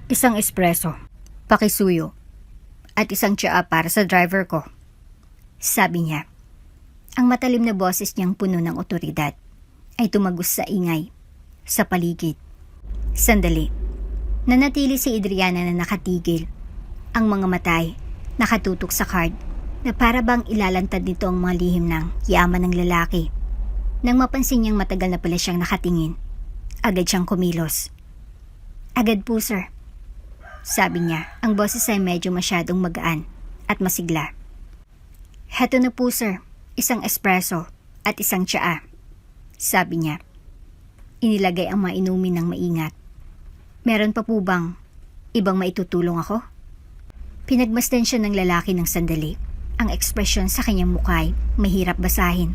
Isang espresso, pakisuyo, at isang tsaa para sa driver ko. Sabi niya. Ang matalim na boses niyang puno ng otoridad ay tumagos sa ingay, sa paligid. Sandali. Nanatili si Adriana na nakatigil. Ang mga matay nakatutok sa card na para bang ilalantad nito ang mga lihim ng yaman ng lalaki. Nang mapansin niyang matagal na pala siyang nakatingin, agad siyang kumilos. Agad po, sir. Sabi niya, ang boses ay medyo masyadong magaan at masigla. Heto na po, sir. Isang espresso at isang tsaa. Sabi niya. Inilagay ang mga inumin ng maingat. Meron pa po bang ibang maitutulong ako? Pinagmasdan siya ng lalaki ng sandali. Ang ekspresyon sa kanyang mukha ay mahirap basahin.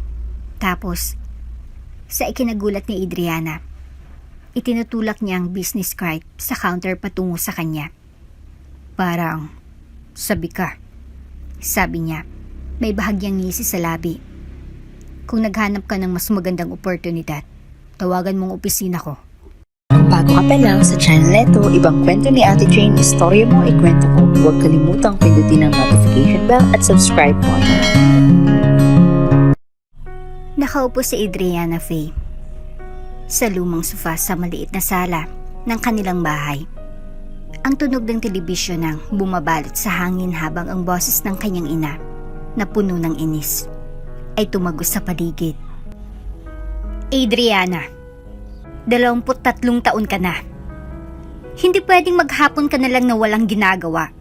Tapos, sa ikinagulat ni Adriana, itinutulak niya ang business card sa counter patungo sa kanya. Parang, sabi ka. Sabi niya, may bahagyang ngisi sa labi. Kung naghanap ka ng mas magandang oportunidad, tawagan mong opisina ko. Kung bago ka pa lang sa channel neto, ibang kwento ni Ate Jane, istorya mo, ikwento ko. Huwag kalimutang pindutin ang notification bell at subscribe button. Nakaupo si Adriana Faye sa lumang sofa sa maliit na sala ng kanilang bahay. Ang tunog ng telebisyon ang bumabalot sa hangin habang ang boses ng kanyang ina na puno ng inis ay tumagos sa paligid. Adriana, 23 taon ka na. Hindi pwedeng maghapon ka na lang na walang ginagawa.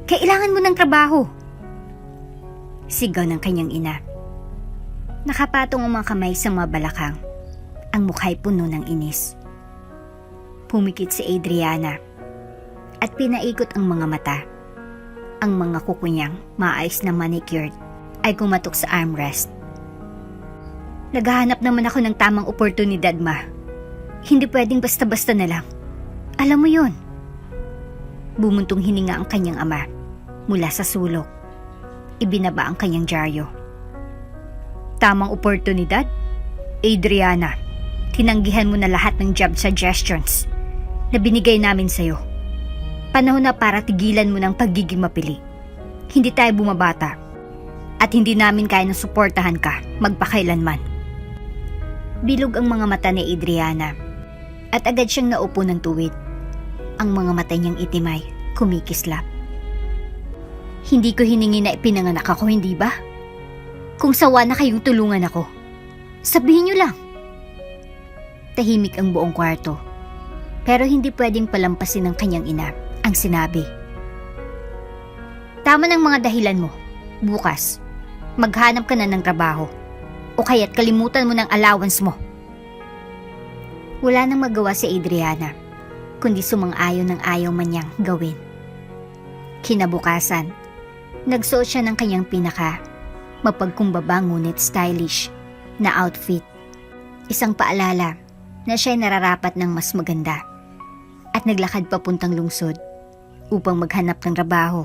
Kailangan mo ng trabaho. Sigaw ng kanyang ina. Nakapatong ang mga kamay sa mga balakang. Ang mukha'y puno ng inis. Pumikit si Adriana at pinaikot ang mga mata. Ang mga kuko niyang maayos na manicured ay kumatok sa armrest. Naghahanap naman ako ng tamang oportunidad, ma. Hindi pwedeng basta-basta na lang. Alam mo yun. Bumuntong hininga ang kanyang ama mula sa sulok. Ibinaba ang kanyang dyaryo. Tamang oportunidad? Adriana, tinanggihan mo na lahat ng job suggestions na binigay namin sa'yo. Panahon na para tigilan mo ng pagiging mapili. Hindi tayo bumabata. At hindi namin kaya na suportahan ka magpakailanman. Bilog ang mga mata ni Adriana. At agad siyang naupo ng tuwid. Ang mga mata niyang itim ay kumikislap. Hindi ko hiningi na ipinanganak ako, hindi ba? Kung sawa na kayong tulungan ako, sabihin niyo lang. Tahimik ang buong kwarto. Pero hindi pwedeng palampasin ng kanyang ina ang sinabi. Tama ng mga dahilan mo. Bukas, maghanap ka na ng trabaho. O kaya't kalimutan mo ng allowance mo. Wala nang magawa si Adriana, kundi sumang-ayon ng ayaw man niyang gawin. Kinabukasan, nagsuot siya ng kanyang pinaka mapagkumbaba ngunit stylish na outfit. Isang paalala na siya'y nararapat ng mas maganda. At naglakad papuntang lungsod upang maghanap ng trabaho.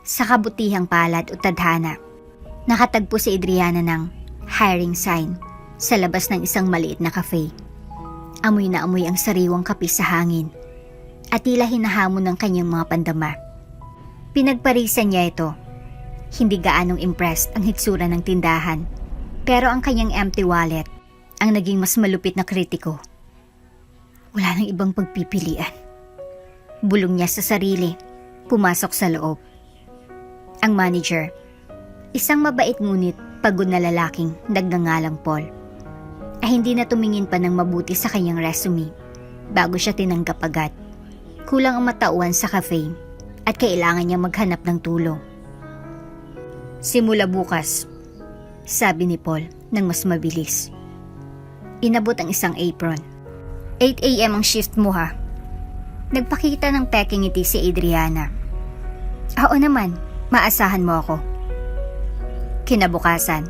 Sa kabutihang palad o tadhana, nakatagpo si Adriana ng hiring sign sa labas ng isang maliit na cafe. Amoy na amoy ang sariwang kape sa hangin at tila hinahamon ng kanyang mga pandama. Pinagparisan niya ito. Hindi gaanong impressed ang hitsura ng tindahan, pero ang kanyang empty wallet ang naging mas malupit na kritiko. Wala nang ibang pagpipilian. Bulong niya sa sarili, pumasok sa loob. Ang manager, isang mabait ngunit pagod na lalaking nagngangalang Paul, ay hindi na tumingin pa ng mabuti sa kanyang resume bago siya tinanggap agad. Kulang ang matauhan sa cafe at kailangan niya maghanap ng tulong. Simula bukas, sabi ni Paul nang mas mabilis. Inabot ang isang apron. 8 a.m. ang shift mo, ha? Nagpakita ng peking ngiti si Adriana. Oo naman, maasahan mo ako. Kinabukasan,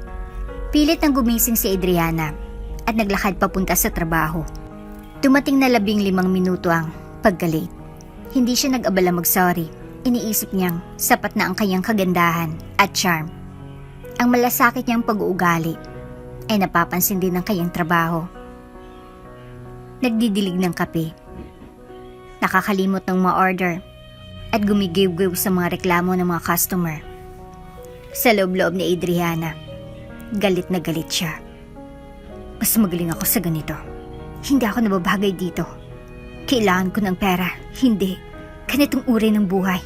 pilit nang gumising si Adriana at naglakad papunta sa trabaho. Dumating na 15 minuto ang pagka-late. Hindi siya nag-abala mag-sorry. Iniisip niyang sapat na ang kanyang kagandahan at charm. Ang malasakit niyang pag-uugali ay napapansin din ng kanyang trabaho. Nagdidilig ng kape. nakakalimot ng mga order at gumigiw-giw sa mga reklamo ng mga customer. Sa loob-loob ni Adriana, galit na galit siya. Mas magaling ako sa ganito. Hindi ako nababagay dito. Kailangan ko ng pera, hindi ganitong uri ng buhay.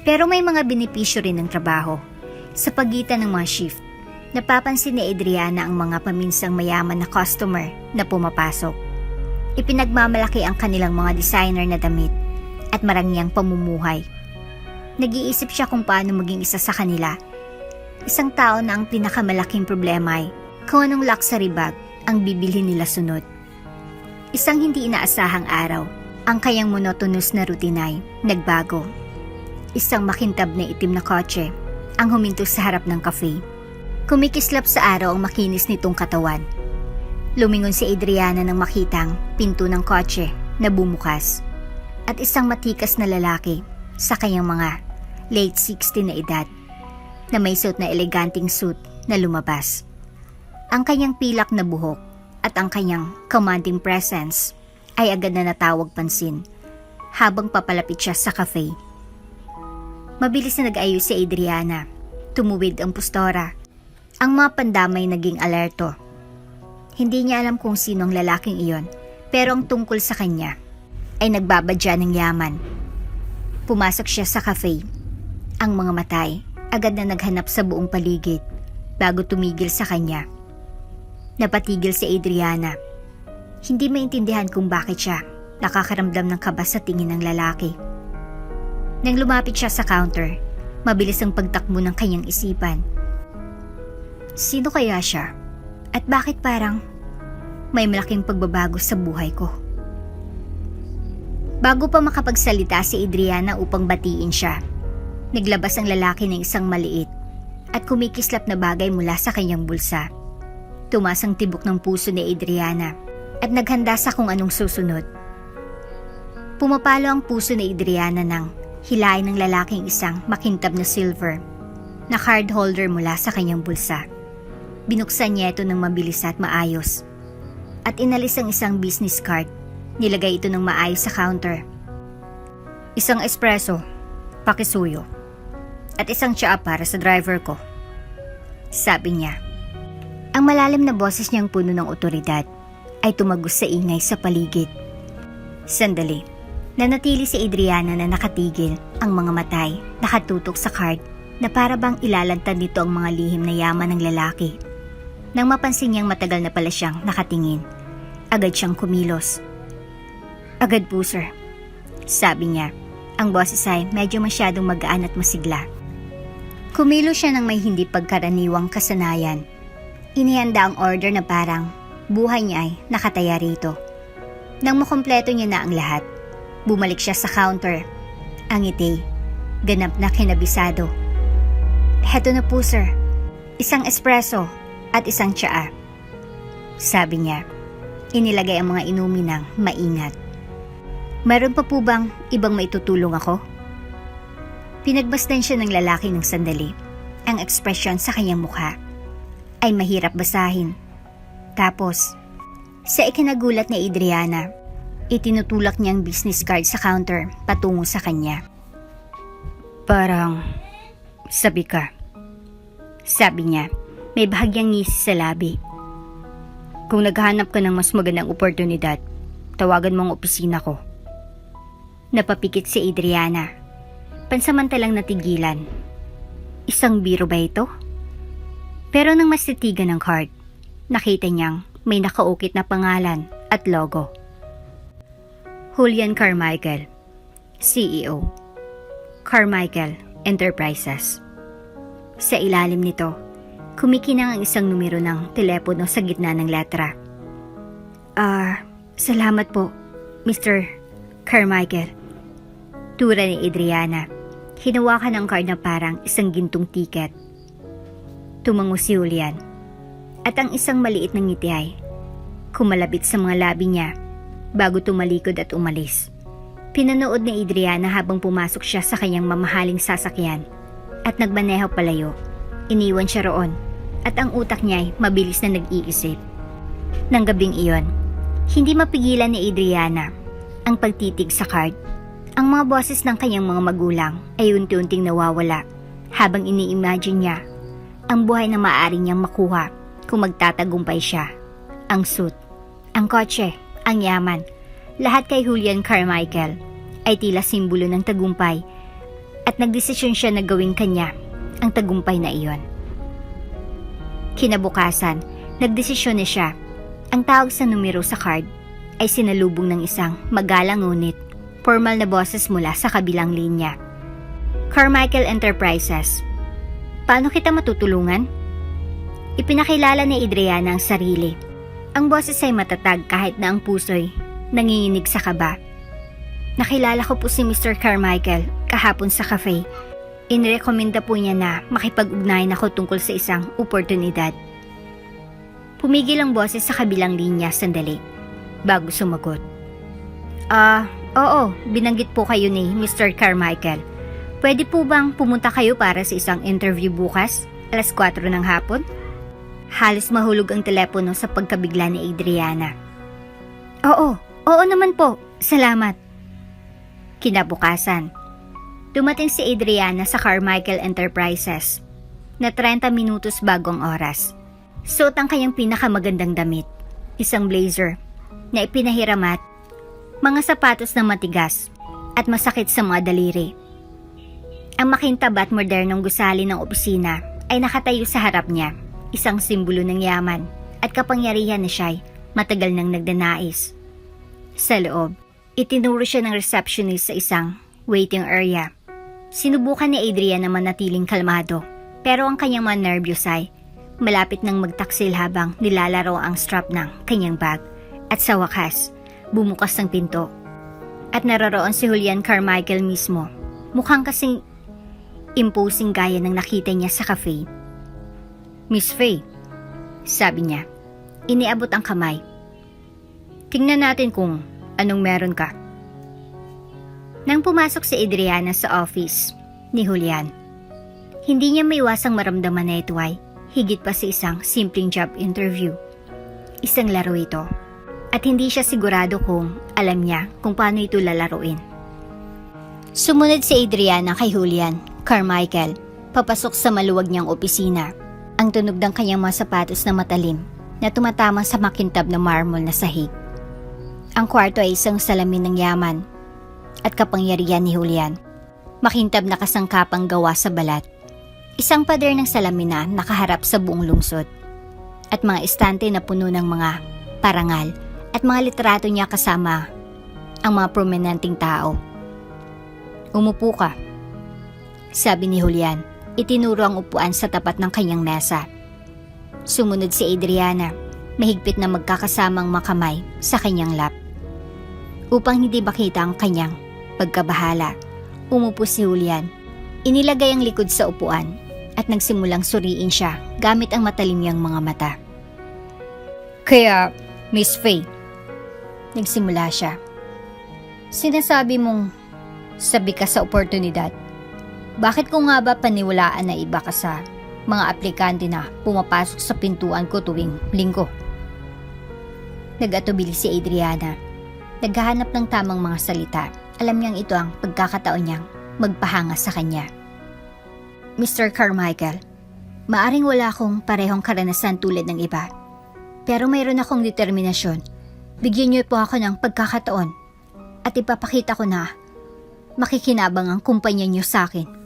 Pero may mga benepisyo rin ng trabaho. Sa pagitan ng mga shift, napapansin ni Adriana ang mga paminsang mayaman na customer na pumapasok. Ipinagmamalaki ang kanilang mga designer na damit at marangyang pamumuhay. Nag-iisip siya kung paano maging isa sa kanila. Isang tao na ang pinakamalaking problema ay kung anong luxury bag ang bibilhin nila sunod. Isang hindi inaasahang araw, ang kayang monotonous na routine ay nagbago. Isang makintab na itim na kotse ang huminto sa harap ng cafe. Kumikislap sa araw ang makinis nitong katawan. Lumingon si Adriana nang makitang pinto ng kotse na bumukas at isang matikas na lalaki sa kanyang mga late 60 na edad na may suot na eleganting suit na lumabas. Ang kanyang pilak na buhok at ang kanyang commanding presence ay agad na natawag pansin habang papalapit siya sa cafe. Mabilis na nag-ayos si Adriana. Tumuwid ang postora. Ang mga pandamay naging alerto. Hindi niya alam kung sino ang lalaking iyon, pero ang tungkol sa kanya ay nagbabadya ng yaman. Pumasok siya sa cafe. Ang mga matay agad na naghanap sa buong paligid bago tumigil sa kanya. Napatigil si Adriana. Hindi maintindihan kung bakit siya nakakaramdam ng kaba sa tingin ng lalaki. Nang lumapit siya sa counter, mabilis ang pagtakbo ng kanyang isipan. Sino kaya siya? At bakit parang may malaking pagbabago sa buhay ko? Bago pa makapagsalita si Adriana upang batiin siya, naglabas ang lalaki ng isang maliit at kumikislap na bagay mula sa kanyang bulsa. Tumaas ang tibok ng puso ni Adriana at naghanda sa kung anong susunod. Pumapalo ang puso ni Adriana nang hilain ng lalaking isang makintab na silver na card holder mula sa kanyang bulsa. Binuksan niya ito ng mabilis at maayos at inalis ang isang business card. Nilagay ito ng maayos sa counter. Isang espresso, pakisuyo, at isang tsaa para sa driver ko, sabi niya. Ang malalim na boses niyang puno ng otoridad ay tumagos sa ingay sa paligid. Sandali. Nanatili si Adriana na nakatigil, ang mga matay nakatutok sa card na para bang ilalantad nito ang mga lihim na yaman ng lalaki. Nang mapansin niyang matagal na pala siyang nakatingin, agad siyang kumilos. Agad po sir, sabi niya. Ang boses ay medyo masyadong magaan at masigla. Kumilos siya ng may hindi pagkaraniwang kasanayan. Inihanda ang order na parang buhay niya ay nakataya rito. Nang makumpleto niya na ang lahat, bumalik siya sa counter. Ang ngiti, ganap na kinabisado. Heto na po sir, isang espresso at isang tsaa, sabi niya. Inilagay ang mga inumin ng maingat. Meron pa po bang ibang maitutulong ako? Pinagmasdan siya ng lalaki ng sandali. Ang ekspresyon sa kanyang mukha ay mahirap basahin. Tapos, sa ikinagulat ni Adriana, itinutulak niya ang business card sa counter patungo sa kanya. Parang sabi ka, sabi niya, may bahagyang ngisi sa labi. Kung naghahanap ka ng mas magandang oportunidad, tawagan mo ang opisina ko. Napapikit si Adriana. Pansamantalang natigilan. Isang biro ba ito? Pero nang mas titigan ng card, nakita niyang may nakaukit na pangalan at logo. Julian Carmichael, CEO, Carmichael Enterprises. Sa ilalim nito, kumikinang ang isang numero ng telepono sa gitna ng letra. Salamat po, Mr. Carmichael. Tura ni Adriana. Hinawakan ang card na parang isang gintong tiket. Tumango si Julian. At ang isang maliit na ngiti ay kumalabit sa mga labi niya bago tumalikod at umalis. Pinanood ni Adriana habang pumasok siya sa kanyang mamahaling sasakyan at nagmaneho palayo. Iniwan siya roon at ang utak niya ay mabilis na nag-iisip. Nang gabing iyon, hindi mapigilan ni Adriana ang pagtitig sa card. Ang mga boses ng kanyang mga magulang ay unti-unting nawawala habang ini-imagine niya ang buhay na maaari niyang makuha kung magtatagumpay siya. Ang suit, ang kotse, ang yaman, lahat kay Julian Carmichael ay tila simbolo ng tagumpay at nagdesisyon siya na gawing kanya ang tagumpay na iyon. Kinabukasan, nagdesisyon na siya. Ang tawag sa numero sa card ay sinalubong ng isang magalang ngunit formal na boses mula sa kabilang linya. Carmichael Enterprises. Paano kita matutulungan? Ipinakilala ni Adriana ang sarili. Ang boses ay matatag kahit na ang puso'y nanginginig sa kaba. Nakilala ko po si Mr. Carmichael kahapon sa cafe. Inirekomenda po niya na makipag-ugnayan ako tungkol sa isang oportunidad. Pumigil ang boses sa kabilang linya sandali bago sumagot. Oo, binanggit po kayo ni Mr. Carmichael. Pwede po bang pumunta kayo para sa isang interview bukas, alas 4 ng hapon? Halos mahulog ang telepono sa pagkabigla ni Adriana. Oo naman po, salamat. Kinabukasan, dumating si Adriana sa Carmichael Enterprises na 30 minutos bago ang oras. Suot ang kanyang pinakamagandang damit, isang blazer na ipinahiram at mga sapatos na matigas at masakit sa mga daliri. Ang makintab at modernong gusali ng opisina ay nakatayo sa harap niya, isang simbolo ng yaman at kapangyarihan na siya'y matagal nang nagdanais. Sa loob, itinuro siya ng receptionist sa isang waiting area. Sinubukan ni Adrian na manatiling kalmado, pero ang kanyang mga nervyos ay malapit nang magtaksil habang nilalaro ang strap ng kanyang bag. At sa wakas, bumukas ang pinto. At naroroon si Julian Carmichael mismo. Mukhang kasing imposing gaya ng nakita niya sa cafe. Miss Faye, sabi niya, iniabot ang kamay. Tingnan natin kung anong meron ka. Nang pumasok si Adriana sa office ni Julian, hindi niya maiwasang maramdaman na ito ay higit pa sa isang simpleng job interview. Isang laro ito. At hindi siya sigurado kung alam niya kung paano ito lalaruin. Sumunod si Adriana kay Julian Carmichael, papasok sa maluwag niyang opisina. Ang tunog ng kanyang mga sapatos na matalim na tumatama sa makintab na marmol na sahig. Ang kwarto ay isang salamin ng yaman at kapangyarihan ni Julian. Makintab na kasangkapang gawa sa balat. Isang pader ng salamin na nakaharap sa buong lungsod. At mga estante na puno ng mga parangal at mga litrato niya kasama ang mga prominenteng tao. Umupo ka, sabi ni Julian. Itinuro ang upuan sa tapat ng kanyang mesa. Sumunod si Adriana, mahigpit na magkakasamang makamay sa kanyang lap. Upang hindi makita ang kanyang pagkabahala, umupo si Julian. Inilagay ang likod sa upuan at nagsimulang suriin siya gamit ang matalim niyang mga mata. Kaya, Miss Faye, nagsimula siya. Sinasabi mong sabi ka sa oportunidad. Bakit ko nga ba paniwalaan na iba ka sa mga aplikante na pumapasok sa pintuan ko tuwing linggo? Nag-atubili si Adriana. Naghahanap ng tamang mga salita. Alam niyang ito ang pagkakataon niyang magpahanga sa kanya. Mr. Carmichael, maaring wala akong parehong karanasan tulad ng iba. Pero mayroon akong determinasyon. Bigyan niyo po ako ng pagkakataon at ipapakita ko na makikinabang ang kumpanya niyo sa akin.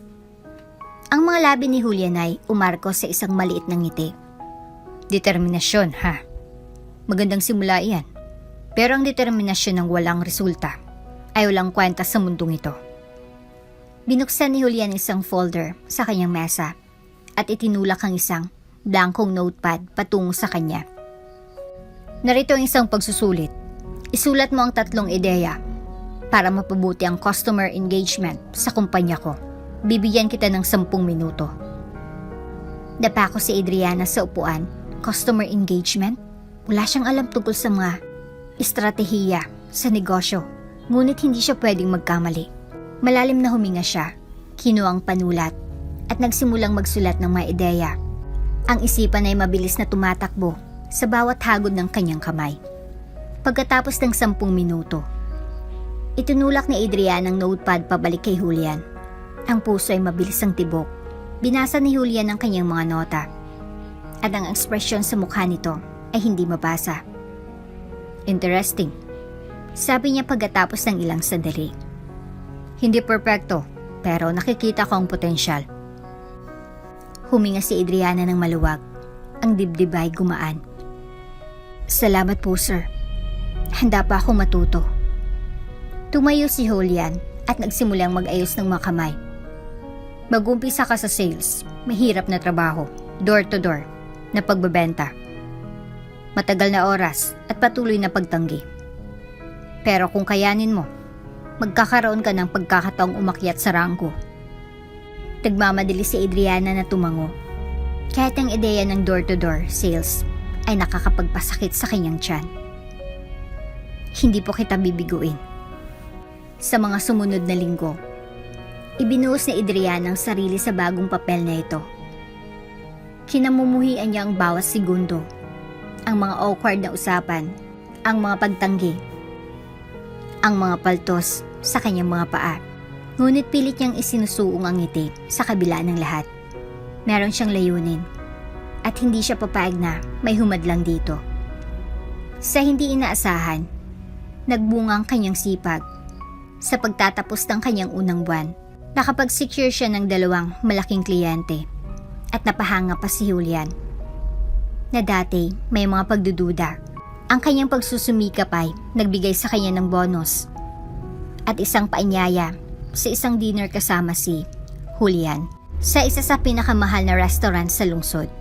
Ang mga labi ni Julian ay umarko sa isang maliit na ngiti. Determinasyon, ha? Magandang simula iyan. Pero ang determinasyon ng walang resulta ay walang kwenta sa mundong ito. Binuksan ni Julian isang folder sa kanyang mesa at itinulak ang isang blankong notepad patungo sa kanya. Narito ang isang pagsusulit. Isulat mo ang 3 ideya para mapabuti ang customer engagement sa kumpanya ko. Bibigyan kita ng 10 minuto. Napako si Adriana sa upuan. Customer engagement? Wala siyang alam tungkol sa mga estratehiya sa negosyo. Ngunit hindi siya pwedeng magkamali. Malalim na huminga siya, kinuha ang panulat at nagsimulang magsulat ng mga ideya. Ang isipan ay mabilis na tumatakbo sa bawat hagod ng kanyang kamay. Pagkatapos ng 10 minuto, Itinulak ni Adriana ang notepad pabalik kay Julian. Ang puso ay mabilis ang tibok. Binasa ni Julian ang kanyang mga nota. At ang ekspresyon sa mukha nito ay hindi mabasa. Interesting, sabi niya pagkatapos ng ilang sandali. Hindi perpekto, pero nakikita ko ang potensyal. Huminga si Adriana ng maluwag. Ang dibdib ay gumaan. Salamat po, sir. Handa pa akong matuto. Tumayo si Julian at nagsimulang mag-ayos ng mga kamay. Mag-umpisa ka sa sales, mahirap na trabaho, door to door, na pagbebenta. Matagal na oras at patuloy na pagtanggi. Pero kung kayanin mo, magkakaroon ka ng pagkakataong umakyat sa rangko. Nagmamadali si Adriana na tumango. Kahit ang ideya ng door-to-door sales ay nakakapagpasakit sa kanyang tiyan. Hindi po kita bibiguin. Sa mga sumunod na linggo, ibinuhos ni Adriana ang sarili sa bagong papel na ito. Kinamumuhian niya ang bawat segundo, ang mga awkward na usapan, ang mga pagtanggi, ang mga paltos sa kanyang mga paa. Ngunit pilit niyang isinusuong ang ngiti sa kabila ng lahat. Meron siyang layunin at hindi siya papayag na may humadlang dito. Sa hindi inaasahan, nagbunga ang kanyang sipag. Sa pagtatapos ng kanyang unang buwan, nakapag-secure siya ng 2 malaking kliyente at napahanga pa si Julian. Na dati may mga pagdududa, ang kanyang pagsusumikap ay nagbigay sa kanya ng bonus at isang paanyaya sa isang dinner kasama si Julian sa isa sa pinakamahal na restaurant sa lungsod.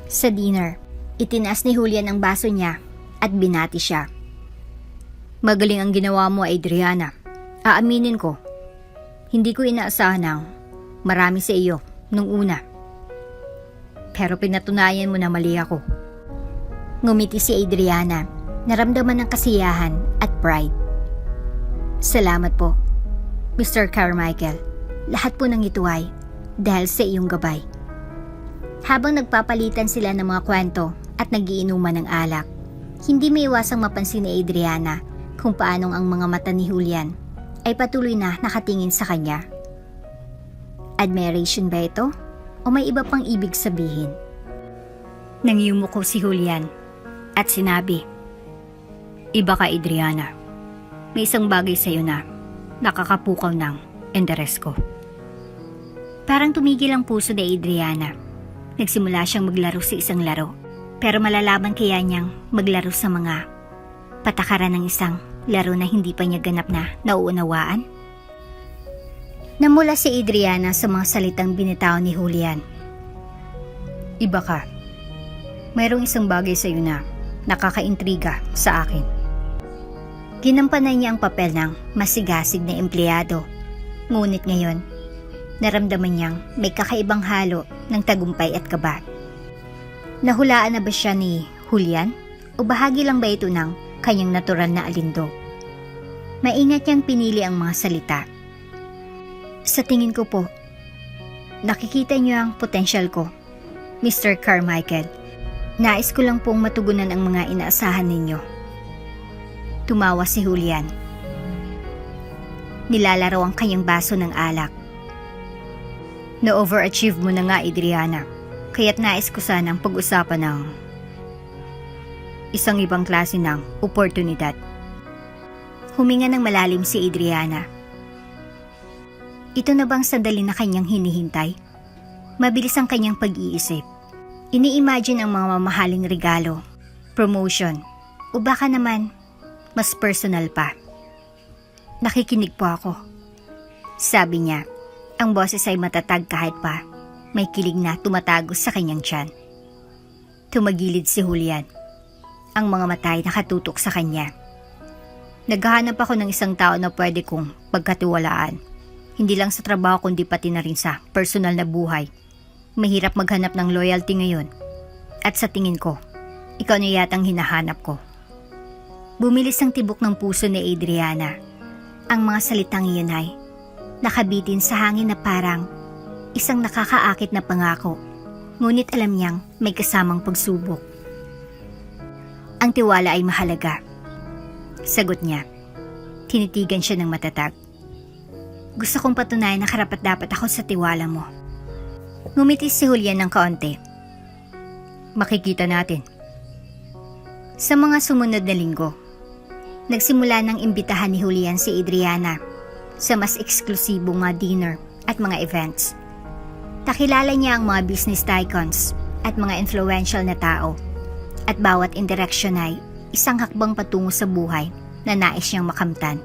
Sa dinner, itinaas ni Julian ang baso niya at binati siya. Magaling ang ginawa mo, Adriana. Aaminin ko, hindi ko inaasahan ng marami sa iyo nung una. Pero pinatunayan mo na mali ako. Ngumiti si Adriana, naramdaman ng kasiyahan at pride. Salamat po, Mr. Carmichael. Lahat po ng ito ay dahil sa iyong gabay. Habang nagpapalitan sila ng mga kwento at nagiinuman ng alak, hindi may iwasang mapansin ni Adriana kung paanong ang mga mata ni Julian ay patuloy na nakatingin sa kanya. Admiration ba ito? O may iba pang ibig sabihin? Nangyumuko si Julian at sinabi, "Iba ka, Adriana. May isang bagay sa iyo na nakakapukaw ng interes ko." Parang tumigil ang puso ni Adriana. Nagsimula siyang maglaro sa isang laro. Pero malalaman kaya niyang maglaro sa mga patakaran ng isang laro na hindi pa niya ganap na nauunawaan? Namula si Adriana sa mga salitang binitaw ni Julian. Iba ka. Mayroong isang bagay sa iyo na nakakaintriga sa akin. Ginampanan niya ang papel ng masigasig na empleyado. Ngunit ngayon, naramdaman niyang may kakaibang halo ng tagumpay at kaba. Nahulaan na ba siya ni Julian? O bahagi lang ba ito ng kanyang natural na alindog? Maingat niyang pinili ang mga salita. Sa tingin ko po, nakikita niyo ang potensyal ko, Mr. Carmichael. Nais ko lang pong matugunan ang mga inaasahan ninyo. Tumawa si Julian. Nilalaro ang kanyang baso ng alak. Na-overachieve mo na nga, Adriana. Kaya't nais ko sanang pag-usapan ng isang ibang klase ng oportunidad. Huminga ng malalim si Adriana. Ito na bang sandali na kanyang hinihintay? Mabilis ang kanyang pag-iisip. Ini-imagine ang mga mamahaling regalo, promotion, o baka naman mas personal pa. Nakikinig po ako. Sabi niya, ang boses ay matatag kahit pa may kilig na tumatago sa kanyang tiyan. Tumagilid si Julian. Ang mga mata ay nakatutok sa kanya. Naghahanap ako ng isang tao na pwede kong pagkatiwalaan. Hindi lang sa trabaho kundi pati na rin sa personal na buhay. Mahirap maghanap ng loyalty ngayon. At sa tingin ko, ikaw na yatang hinahanap ko. Bumilis ang tibok ng puso ni Adriana. Ang mga salitang iyon ay nakabitin sa hangin na parang isang nakakaakit na pangako. Ngunit alam niyang may kasamang pagsubok. Ang tiwala ay mahalaga. Sagot niya. Tinitigan siya ng matatag. Gusto kong patunayan na karapat-dapat ako sa tiwala mo. Ngumiti si Julian ng kaunti. Makikita natin. Sa mga sumunod na linggo, nagsimula ng imbitahan ni Julian si Adriana sa mas eksklusibong mga dinner at mga events. Nakilala niya ang mga business tycoons at mga influential na tao, at bawat interaksyon ay isang hakbang patungo sa buhay na nais niyang makamtan.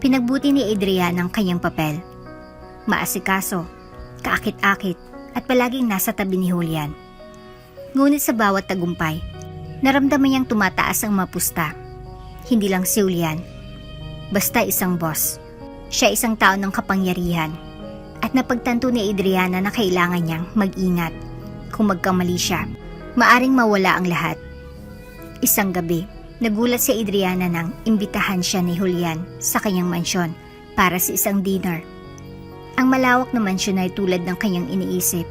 Pinagbuti ni Adriana ang kanyang papel. Maasikaso, kaakit-akit at palaging nasa tabi ni Julian. Ngunit sa bawat tagumpay, naramdaman niyang tumataas ang mapusta. Hindi lang si Julian, basta isang boss. Siya isang tao ng kapangyarihan, at napagtanto ni Adriana na kailangan niyang mag-ingat. Kung magkamali siya, maaring mawala ang lahat. Isang gabi, nagulat si Adriana nang imbitahan siya ni Julian sa kanyang mansyon para sa isang dinner. Ang malawak na mansyon ay tulad ng kanyang iniisip.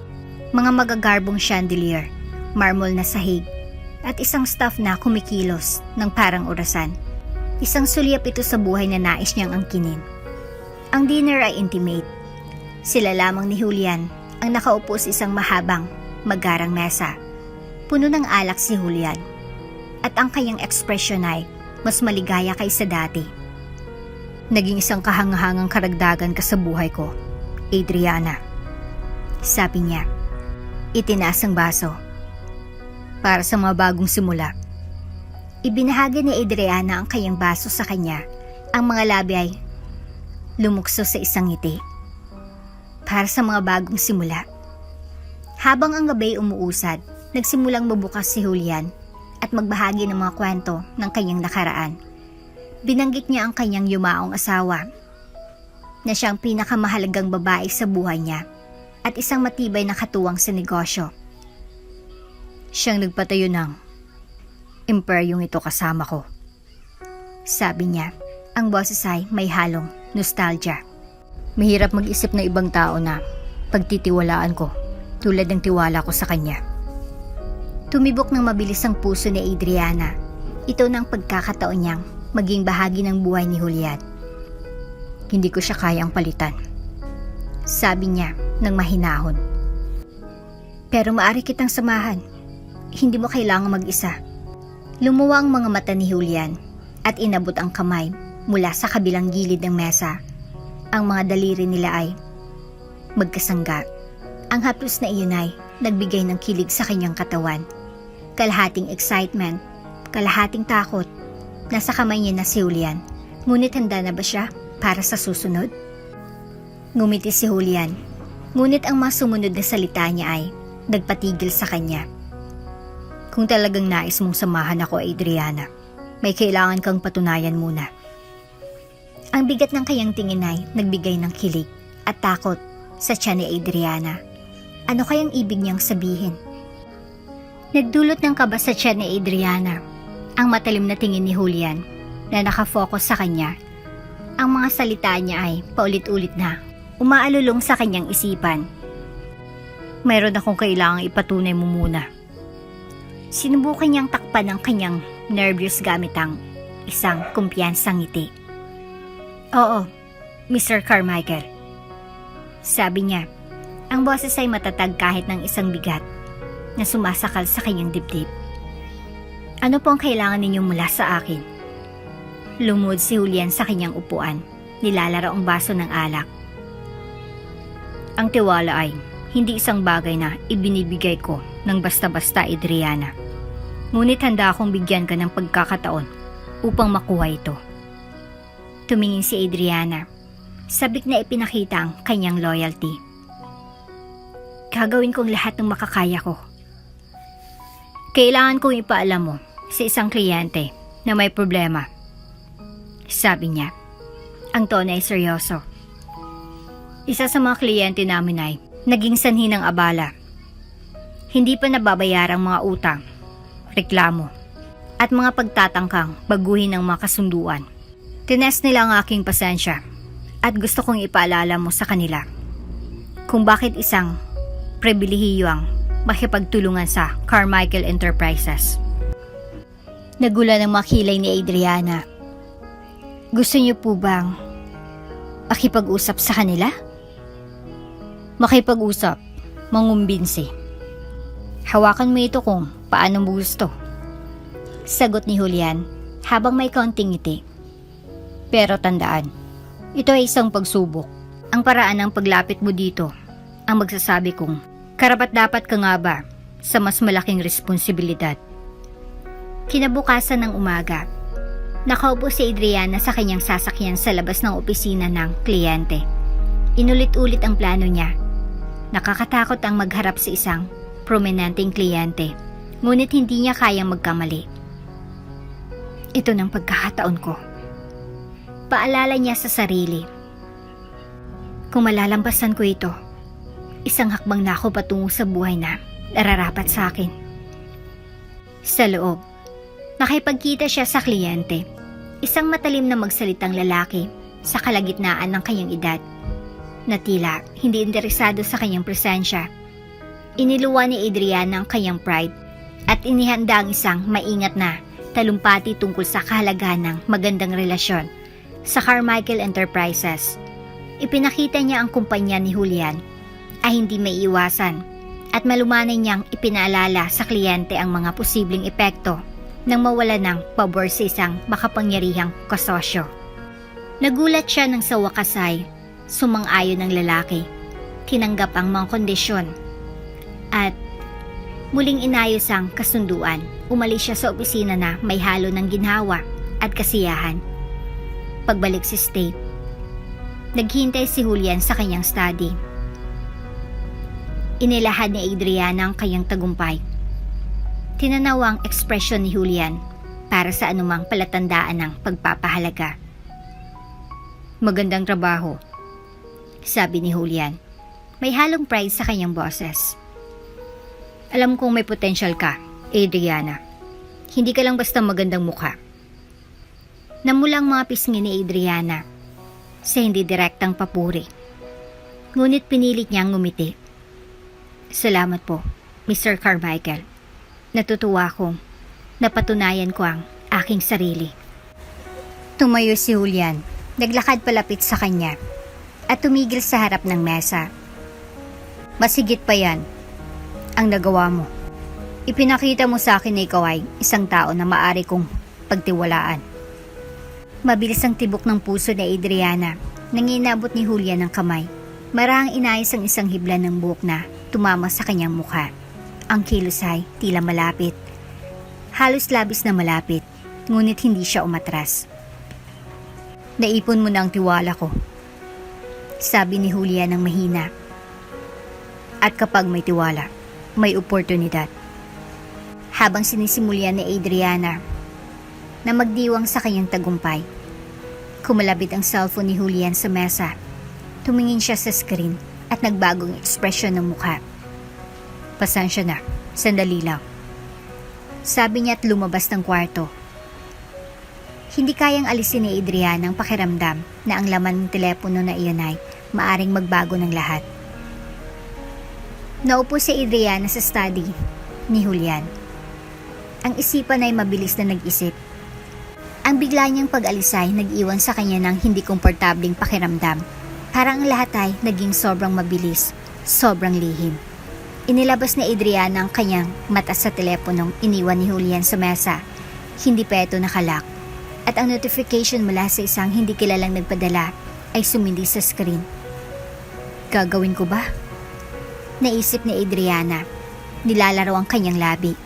Mga magagarbong chandelier, marmol na sahig, at isang staff na kumikilos ng parang orasan. Isang sulyap ito sa buhay na nais niyang angkinin. Ang dinner ay intimate. Sila lamang ni Julian ang nakaupo sa isang mahabang, magarang mesa. Puno ng alak si Julian, at ang kanyang ekspresyon ay mas maligaya kaysa dati. Naging isang kahangahangang karagdagan ka sa buhay ko, Adriana. Sabi niya. Itinaas ang baso. Para sa mga bagong simula. Ibinahagi ni Adriana ang kanyang baso sa kanya. Ang mga labi ay lumukso sa isang ngiti. Para sa mga bagong simula. Habang ang gabi umuusad, nagsimulang mabukas si Julian at magbahagi ng mga kwento ng kanyang nakaraan. Binanggit niya ang kanyang yumaong asawa, na siyang pinakamahalagang babae sa buhay niya at isang matibay na katuwang sa negosyo. Siyang nagpatayo ng imperyong ito kasama ko. Sabi niya, ang boses ay may halong nostalgia. Mahirap mag-isip ng ibang tao na pagtitiwalaan ko tulad ng tiwala ko sa kanya. Tumibok ng mabilis ang puso ni Adriana. Ito ng pagkakataon niyang maging bahagi ng buhay ni Julian. Hindi ko siya kayang palitan. Sabi niya ng mahinahon. Pero maaari kitang samahan. Hindi mo kailangang mag-isa. Lumuwa ang mga mata ni Julian at inabot ang kamay mula sa kabilang gilid ng mesa. Ang mga daliri nila ay magkasangga. Ang haplos na iyon ay nagbigay ng kilig sa kanyang katawan. Kalahating excitement, kalahating takot. Nasa kamay niya na si Julian. Ngunit handa na ba siya para sa susunod? Ngumiti si Julian. Ngunit ang mga sumunod na salita niya ay nagpatigil sa kanya. Kung talagang nais mong samahan ako, Adriana, may kailangan kang patunayan muna. Ang bigat ng kanyang tingin ay nagbigay ng kilig at takot sa tiyan ni Adriana. Ano kayang ibig niyang sabihin? Nagdulot ng kaba sa tiyan ni Adriana ang matalim na tingin ni Julian na nakafocus sa kanya. Ang mga salita niya ay paulit-ulit na umaalulong sa kanyang isipan. Mayroon akong kailangang ipatunay mo muna. Sinubukan niyang takpan ang kanyang nervyos gamit ang isang kumpiyansang ngiti. Oo, Mr. Carmichael. Sabi niya, ang boses ay matatag kahit ng isang bigat na sumasakal sa kanyang dibdib. Ano po ang kailangan ninyo mula sa akin? Lumod si Julian sa kanyang upuan, nilalaro ang baso ng alak. Ang tiwala ay hindi isang bagay na ibinibigay ko ng basta-basta, Adriana. Ngunit handa akong bigyan ka ng pagkakataon upang makuha ito. Tumingin si Adriana. Sabik na ipinakita ang kanyang loyalty. Gagawin kong lahat ng makakaya ko. Kailangan kong ipaalam mo sa isang kliyente na may problema. Sabi niya. Ang tono ay seryoso. Isa sa mga kliyente namin ay naging sanhi ng abala. Hindi pa nababayarang mga utang, reklamo, at mga pagtatangkang baguhin ng mga kasunduan. Tinest nila ang aking pasensya at gusto kong ipaalala mo sa kanila kung bakit isang pribilehiyo ang makipagtulungan sa Carmichael Enterprises. Nagulan ang mga kilay ni Adriana. Gusto niyo po bang makipag-usap sa kanila? Makipag-usap, mangumbinsi. Hawakan mo ito kung paano mo gusto. Sagot ni Julian habang may kaunting ngiti. Pero tandaan, ito ay isang pagsubok. Ang paraan ng paglapit mo dito ang magsasabi kung karapat-dapat ka nga ba sa mas malaking responsibilidad. Kinabukasan ng umaga, nakaupo si Adriana sa kanyang sasakyan sa labas ng opisina ng kliyente. Inulit-ulit ang plano niya. Nakakatakot ang magharap sa isang prominenteng kliyente, ngunit hindi niya kayang magkamali. Ito ng pagkakataon ko. Paalala niya sa sarili. Kung malalampasan ko ito, isang hakbang na ako patungo sa buhay na nararapat sa akin. Sa loob, nakipagkita siya sa kliyente, isang matalim na magsalitang lalaki sa kalagitnaan ng kanyang edad, na tila hindi interesado sa kanyang presensya. Iniluwa ni Adriana ang kanyang pride at inihanda ang isang maingat na talumpati tungkol sa kahalagahan ng magandang relasyon sa Carmichael Enterprises. Ipinakita niya ang kumpanya ni Julian ay hindi may iwasan at malumanay niyang ipinaalala sa kliyente ang mga posibleng epekto nang mawala ng pabor sa isang makapangyarihang kasosyo. Nagulat siya nang sa wakas ay sumang-ayon ng lalaki, tinanggap ang mga kondisyon at muling inayos ang kasunduan. Umalis siya sa opisina na may halo ng ginhawa at kasiyahan. Pagbalik sa state, naghintay si Julian sa kanyang study. Inilahad ni Adriana ang kanyang tagumpay. Tinanaw ang ekspresyon ni Julian para sa anumang palatandaan ng pagpapahalaga. Magandang trabaho, sabi ni Julian. May halong pride sa kanyang boses. Alam kong may potensyal ka, Adriana. Hindi ka lang basta magandang mukha. Namulang mga pisngi ni Adriana sa hindi direktang papuri. Ngunit pinilit niyang ngumiti. Salamat po, Mr. Carmichael. Natutuwa kong napatunayan ko ang aking sarili. Tumayo si Julian, naglakad palapit sa kanya at tumigil sa harap ng mesa. Masigit pa yan ang nagawa mo. Ipinakita mo sa akin na ikaw ay isang tao na maaari kong pagtiwalaan. Mabilis ang tibok ng puso ni Adriana nang inabot ni Julian ng kamay. Marahang inayos ang isang hibla ng buhok na tumama sa kanyang mukha. Ang kilos ay tila malapit. Halos labis na malapit, ngunit hindi siya umatras. Naipon mo na ang tiwala ko, sabi ni Julian ng mahina. At kapag may tiwala, may oportunidad. Habang sinisimulan ni Adriana na magdiwang sa kanyang tagumpay, kumalabit ang cellphone ni Julian sa mesa. Tumingin siya sa screen at nagbagong ekspresyon ng mukha. Pasensya na, sandali lang, sabi niya at lumabas ng kwarto. Hindi kayang alisin ni Adriana ang pakiramdam na ang laman ng telepono na iyon ay maaring magbago ng lahat. Naupo si Adriana sa study ni Julian. Ang isipan ay mabilis na nag-isip. Ang bigla niyang pag-alis ay nag-iwan sa kanya ng hindi komportabling pakiramdam. Parang ang lahat ay naging sobrang mabilis, sobrang lihim. Inilabas ni Adriana ang kanyang mata sa teleponong iniwan ni Julian sa mesa. Hindi pa ito nakalak. At ang notification mula sa isang hindi kilalang nagpadala ay sumindi sa screen. Gagawin ko ba? Naisip ni Adriana. Nilalaro ang kanyang labi.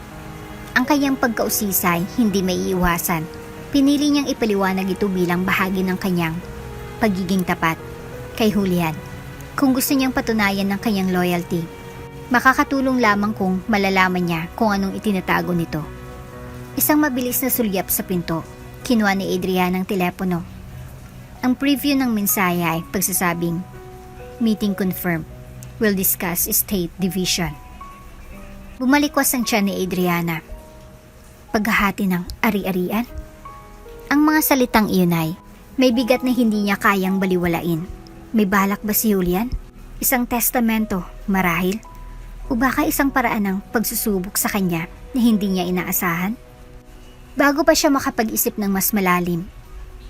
Ang kanyang pagkausisay hindi may iiwasan. Pinili niyang ipaliwanag ito bilang bahagi ng kanyang pagiging tapat kay Julian. Kung gusto niyang patunayan ng kanyang loyalty, makakatulong lamang kung malalaman niya kung anong itinatago nito. Isang mabilis na sulyap sa pinto. Kinuha ni Adriana ang telepono. Ang preview ng mensahe ay pagsasabing, "Meeting confirmed. We'll discuss state division." Bumalikwas ang tiyan ni Adriana. Paghahati ng ari-arian? Ang mga salitang iyon ay may bigat na hindi niya kayang baliwalain. May balak ba si Julian? Isang testamento, marahil? O baka isang paraan ng pagsusubok sa kanya na hindi niya inaasahan? Bago pa siya makapag-isip ng mas malalim,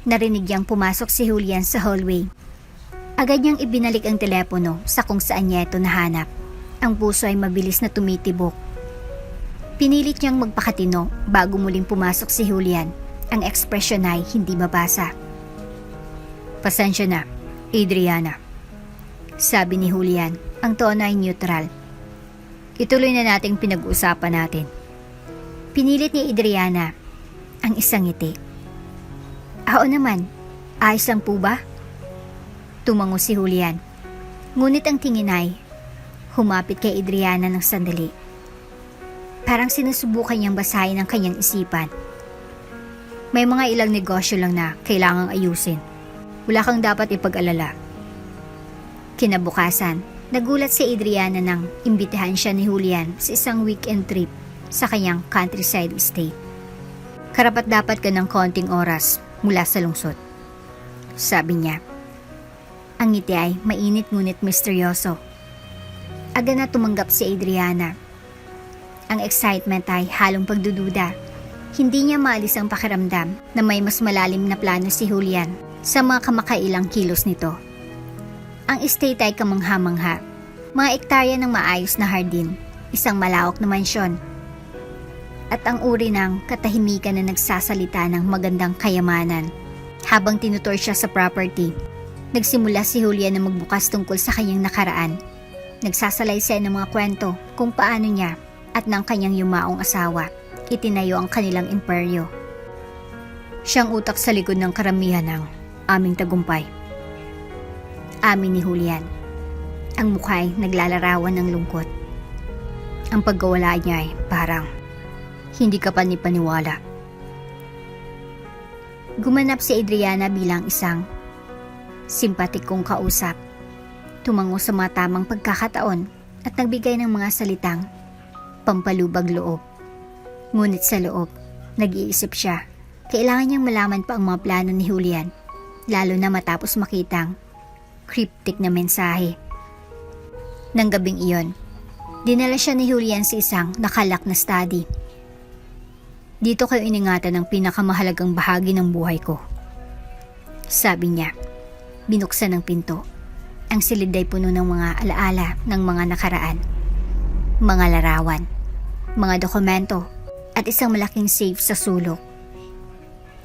Narinig niyang pumasok si Julian sa hallway. Agad niyang ibinalik ang telepono sa kung saan niya ito nahanap. Ang puso ay mabilis na tumitibok. Pinilit niyang magpakatino bago muling pumasok si Julian. Ang ekspresyon ay hindi mabasa. "Pasensya na, Adriana," sabi ni Julian. Ang tono ay neutral. "Ituloy na nating pinag-uusapan natin." Pinilit ni Adriana ang isang ngiti. "Oo naman, ayos lang po ba?" Tumango si Julian. Ngunit ang tingin ay humapit kay Adriana ng sandali. Parang sinusubukan niyang basahin ang kanyang isipan. "May mga ilang negosyo lang na kailangang ayusin. Wala kang dapat ipag-alala." Kinabukasan, nagulat si Adriana nang imbitahan siya ni Julian sa isang weekend trip sa kanyang countryside estate. "Karapat-dapat ka ng konting oras mula sa lungsod," sabi niya. Ang ngiti ay mainit ngunit misteryoso. Agad na tumanggap si Adriana. Ang excitement ay halong pagdududa. Hindi niya maalis ang pakiramdam na may mas malalim na plano si Julian sa mga kamakailang kilos nito. Ang estate ay kamangha-mangha. Mga ektarya ng maayos na hardin, isang malawak na mansyon, at ang uri ng katahimikan na nagsasalita ng magandang kayamanan. Habang tinutur siya sa property, nagsimula si Julian na magbukas tungkol sa kanyang nakaraan. Nagsasalaysay ng mga kwento kung paano niya at ng kanyang yumaong asawa itinayo ang kanilang imperyo. "Siyang utak sa likod ng karamihan ng aming tagumpay," amin ni Julian. Ang mukha ay naglalarawan ng lungkot. Ang pagkawala niya ay parang hindi ka panipaniwala. Gumanap si Adriana bilang isang simpatikong kausap. Tumango sa mga tamang pagkakataon at nagbigay ng mga salitang pampalubag loob. Ngunit sa loob, nag-iisip siya. Kailangan niyang malaman pa ang mga plano ni Julian, lalo na matapos makitang cryptic na mensahe. Nang gabing iyon, dinala siya ni Julian sa isang nakalak na study. "Dito kayo iningatan ng pinakamahalagang bahagi ng buhay ko," sabi niya. Binuksan ang pinto. Ang silid ay puno ng mga alaala ng mga nakaraan, mga larawan, mga dokumento, at isang malaking safe sa sulok.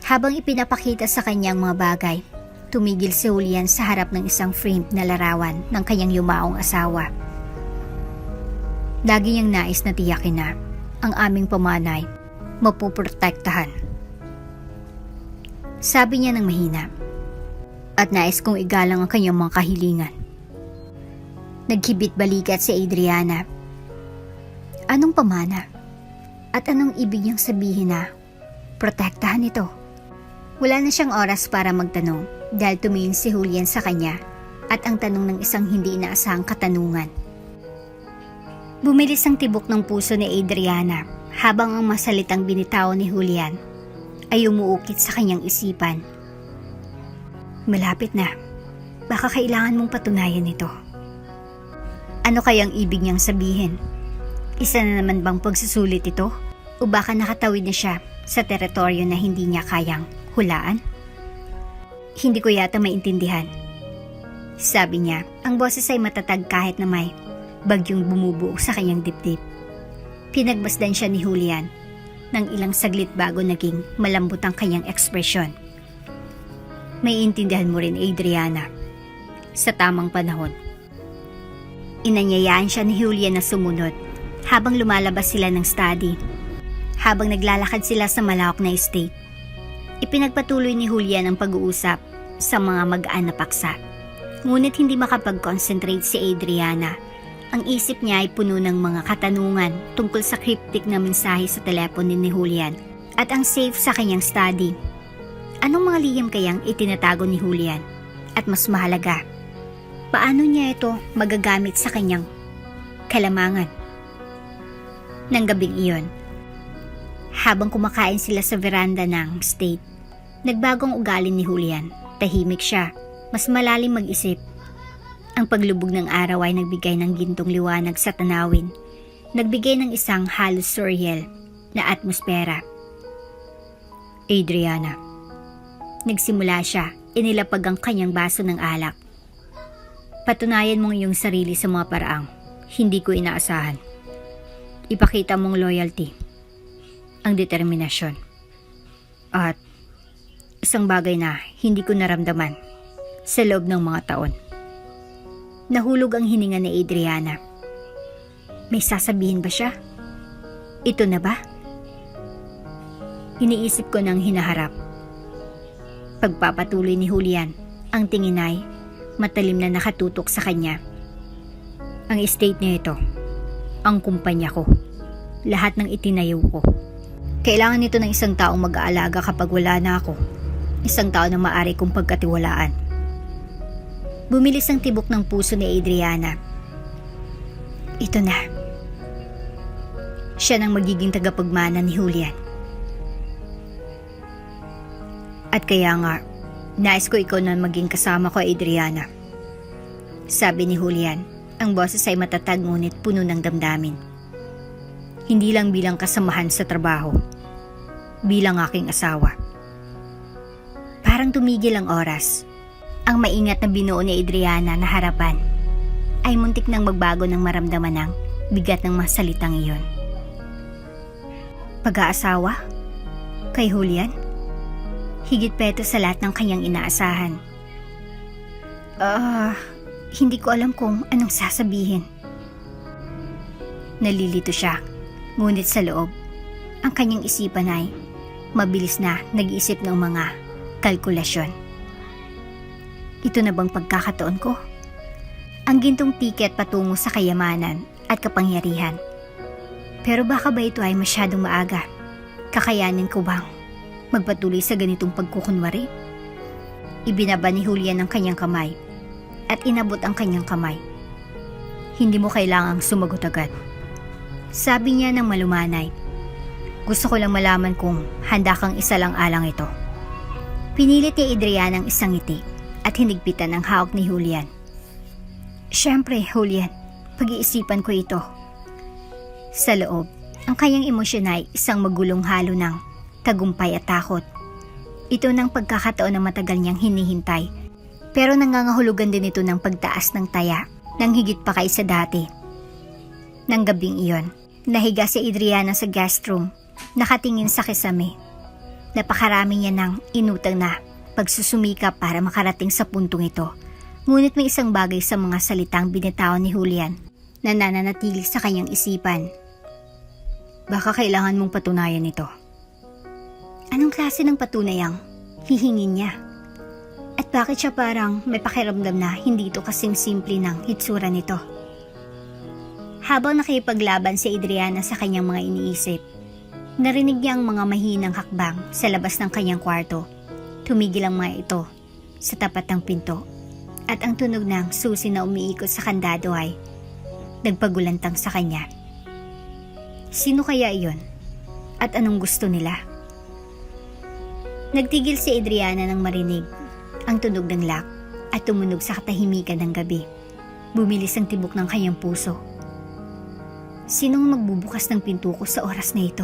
Habang ipinapakita sa kanyang mga bagay, tumigil si Julian sa harap ng isang framed na larawan ng kanyang yumaong asawa. Lagi niyang nais na tiyakin na ang aming pamanay mapuprotektahan, sabi niya ng mahina. At nais kong igalang ang kanyang mga kahilingan. Naghibit balikat si Adriana. Anong pamana? At anong ibig niyang sabihin na protektahan ito? Wala na siyang oras para magtanong dahil tumingin si Julian sa kanya at ang tanong ng isang hindi inaasahang katanungan. Bumilis ang tibok ng puso ni Adriana habang ang masalitang binitaw ni Julian ay umuukit sa kanyang isipan. "Malapit na. Baka kailangan mong patunayan ito." Ano kayang ibig niyang sabihin? Isa na naman bang pagsusulit ito? O baka nakatawid na siya sa teritoryo na hindi niya kayang hulaan? "Hindi ko yata maintindihan," sabi niya. Ang boses ay matatag kahit na may bagyong bumubuo sa kanyang dibdib. Pinagmasdan siya ni Julian ng ilang saglit bago naging malambot ang kanyang ekspresyon. "May intindihan mo rin, Adriana. Sa tamang panahon." Inanyayaan siya ni Julian na sumunod habang lumalabas sila ng study. Habang naglalakad sila sa malawak na estate, ipinagpatuloy ni Julian ang pag-uusap sa mga magaan na paksa. Ngunit hindi makapag-concentrate si Adriana. Ang isip niya ay puno ng mga katanungan tungkol sa cryptic na mensahe sa telepono ni Julian at ang safe sa kanyang study. Anong mga lihim kayang itinatago ni Julian? At mas mahalaga, paano niya ito magagamit sa kanyang kalamangan? Nang gabing iyon, habang kumakain sila sa veranda ng estate, nagbagong ugali ni Julian. Tahimik siya, mas malalim mag-isip. Ang paglubog ng araw ay nagbigay ng gintong liwanag sa tanawin, nagbigay ng isang halos surreal na atmosfera. "Adriana," Nagsimula siya, inilapag ang kanyang baso ng alak. Patunayan mong iyong sarili sa mga paraang hindi ko inaasahan. Ipakita mong loyalty, ang determinasyon. At isang bagay na hindi ko naramdaman sa loob ng mga taon. Nahulog ang hininga ni Adriana. May sasabihin ba siya? Ito na ba? Iniisip ko nang hinaharap. Pagpapatuloy ni Julian, ang tingin ay matalim na nakatutok sa kanya. Ang estate niya ito, ang kumpanya ko, lahat ng itinayo ko. Kailangan nito ng isang taong mag-aalaga kapag wala na ako. Isang tao na maaari kong pagkatiwalaan. Bumilis ang tibok ng puso ni Adriana. Ito na. Siya nang magiging tagapagmana ni Julian. At kaya nga, nais ko ikaw na maging kasama ko, Adriana. Sabi ni Julian, ang boses ay matatag ngunit puno ng damdamin. Hindi lang bilang kasamahan sa trabaho, bilang aking asawa. Parang tumigil ang oras. Ang maingat na binuo ni Adriana na harapan ay muntik nang magbago ng maramdaman ng bigat ng mga salitang iyon. Pag-aasawa? Kay Julian? Higit pa ito sa lahat ng kanyang inaasahan. Hindi ko alam kung anong sasabihin. Nalilito siya, ngunit sa loob, ang kanyang isipan ay mabilis na nag-iisip ng mga kalkulasyon. Ito na bang pagkakataon ko? Ang gintong tiket patungo sa kayamanan at kapangyarihan. Pero baka ba ito ay masyadong maaga? Kakayanin ko bang magpatuloy sa ganitong pagkukunwari? Ibinaba ni Julian ang kanyang kamay at inabot ang kanyang kamay. Hindi mo kailangang sumagot agad. Sabi niya ng malumanay. Gusto ko lang malaman kung handa kang isalang-alang ito. Pinilit ni Adriana ang isang ngiti at hinigpitan ang hawak ni Julian. Siyempre, Julian, pag-iisipan ko ito. Sa loob, ang kanyang emosyon ay isang magulong halo ng tagumpay at takot. Ito ng pagkakataon na matagal niyang hinihintay, pero nangangahulugan din ito ng pagtaas ng taya ng higit pa kaysa dati. Nang gabing iyon, nahiga si Adriana sa guest room, nakatingin sa kisame. Napakarami niya ng inutang na pagsusumika para makarating sa puntong ito. Ngunit may isang bagay sa mga salitang binitawan ni Julian na nananatili sa kanyang isipan. Baka kailangan mong patunayan ito. Anong klase ng patunayang hihingin niya? At bakit siya parang may pakiramdam na hindi ito kasing simple ng hitsura nito? Habang nakipaglaban si Adriana sa kanyang mga iniisip, narinig niya ang mga mahinang hakbang sa labas ng kanyang kwarto. Tumigil ang mga ito sa tapat ng pinto at ang tunog ng susi na umiikot sa kandado ay nagpagulantang sa kanya. Sino kaya iyon? At anong gusto nila? Nagtigil si Adriana nang marinig ang tunog ng lock at tumunog sa katahimikan ng gabi. Bumilis ang tibok ng kanyang puso. Sinong magbubukas ng pinto ko sa oras na ito?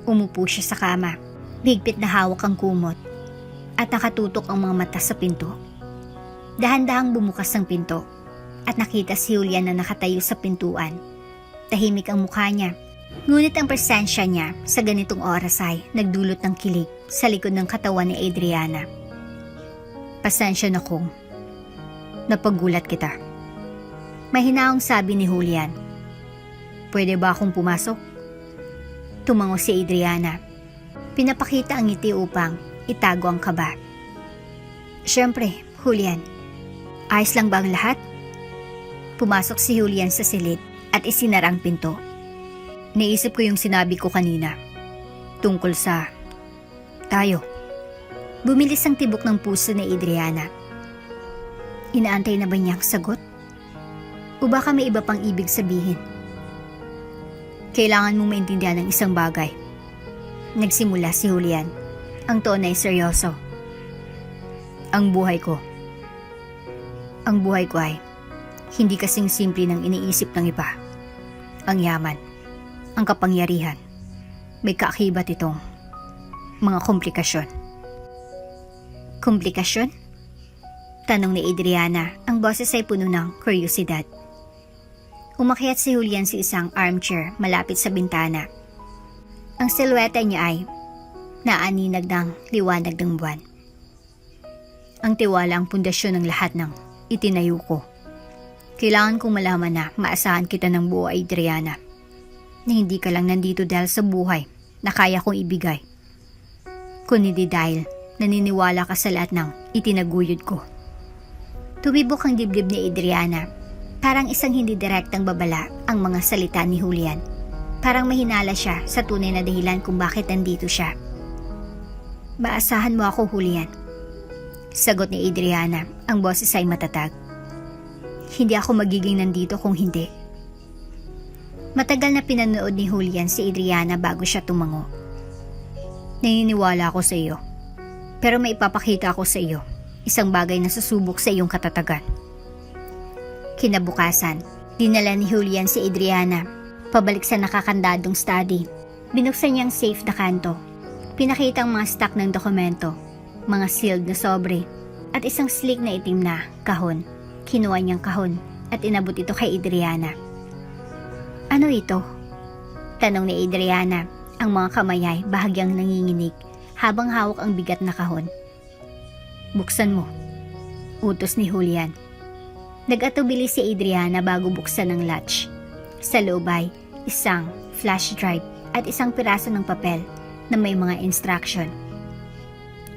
Umupo siya sa kama. Bigpit na hawak ang kumot at nakatutok ang mga mata sa pinto. Dahan-dahang bumukas ang pinto at nakita si Julian na nakatayo sa pintuan. Tahimik ang mukha niya, ngunit ang presensya niya sa ganitong oras ay nagdulot ng kilig sa likod ng katawan ni Adriana. Pasensya na kung napagulat kita. Mahinaong sabi ni Julian. Pwede ba akong pumasok? Tumango si Adriana. Pinapakita ang ngiti upang itago ang kaba. Siyempre, Julian. Ayos lang ba ang lahat? Pumasok si Julian sa silid at isinara ang pinto. Naisip ko yung sinabi ko kanina tungkol sa tayo. Bumilis ang tibok ng puso ni Adriana. Inaantay na ba niya ang sagot? O baka may iba pang ibig sabihin? Kailangan mong maintindihan ng isang bagay. Nagsimula si Julian. Ang tono ay seryoso. Ang buhay ko ay hindi kasing simple ng iniisip ng iba. Ang yaman, ang kapangyarihan, may kaakibat itong mga komplikasyon. Komplikasyon? Tanong ni Adriana, ang boses ay puno ng kuryosidad. Umakyat si Julian sa isang armchair malapit sa bintana. Ang silhouette niya ay naaninag ng liwanag ng buwan. Ang tiwala ang pundasyon ng lahat ng itinayo ko. Kailangan kong malaman na maasahan kita ng buo, Adriana. Na hindi ka lang nandito dahil sa buhay na kaya kong ibigay. Kundi dahil naniniwala ka sa lahat ng itinaguyod ko. Tumibok ang dibdib ni Adriana. Parang isang hindi direktang babala ang mga salita ni Julian. Parang mahinala siya sa tunay na dahilan kung bakit nandito siya. Maasahan mo ako, Julian. Sagot ni Adriana, ang boses ay matatag. Hindi ako magiging nandito kung hindi. Matagal na pinanood ni Julian si Adriana bago siya tumango. Naniniwala ako sa iyo. Pero may ipapakita ako sa iyo. Isang bagay na susubok sa iyong katatagan. Kinabukasan, dinala ni Julian si Adriana pabalik sa nakakandadong study. Binuksan niyang safe na kanto. Pinakita ang mga stock ng dokumento, mga sealed na sobre, at isang sleek na itim na kahon. Kinuha niyang kahon at inabot ito kay Adriana. Ano ito? Tanong ni Adriana, ang mga kamay ay bahagyang nanginginig habang hawak ang bigat na kahon. Buksan mo, utos ni Julian. Nag-atubili si Adriana bago buksan ang latch. Sa loob ay isang flash drive at isang piraso ng papel na may mga instruction.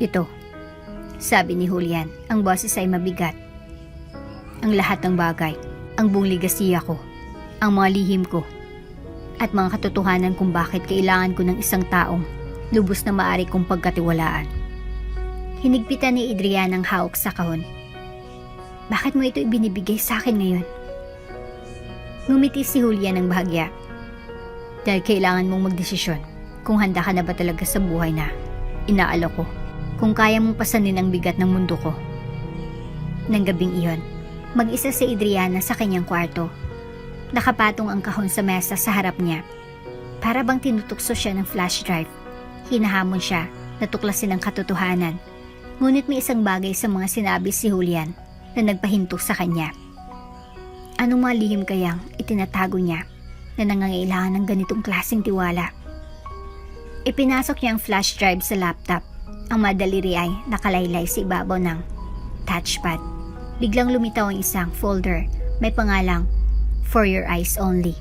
Ito, sabi ni Julian, ang boses ay mabigat. Ang lahat ng bagay, ang buong ligasiya ko, ang mga lihim ko, at mga katotohanan kung bakit kailangan ko ng isang taong lubos na maaari kong pagkatiwalaan. Hinigpitan ni Adriana ang hawak sa kahon. Bakit mo ito ibinibigay sa akin ngayon? Ngumiti si Julian ng bahagya. Dahil kailangan mong magdesisyon kung handa ka na ba talaga sa buhay na inaalok ko. Kung kaya mong pasanin ang bigat ng mundo ko. Nang gabing iyon, mag-isa si Adriana sa kanyang kwarto. Nakapatong ang kahon sa mesa sa harap niya. Para bang tinutukso siya ng flash drive. Hinahamon siya na tuklasin ang katotohanan. Ngunit may isang bagay sa mga sinabi si Julian na nagpahinto sa kanya. Anong mga lihim kayang itinatago niya na nangangailangan ng ganitong klaseng tiwala? Ipinasok niya ang flash drive sa laptop. Ang madaliri ay nakalaylay sa ibabaw ng touchpad. Biglang lumitaw ang isang folder. May pangalang For Your Eyes Only.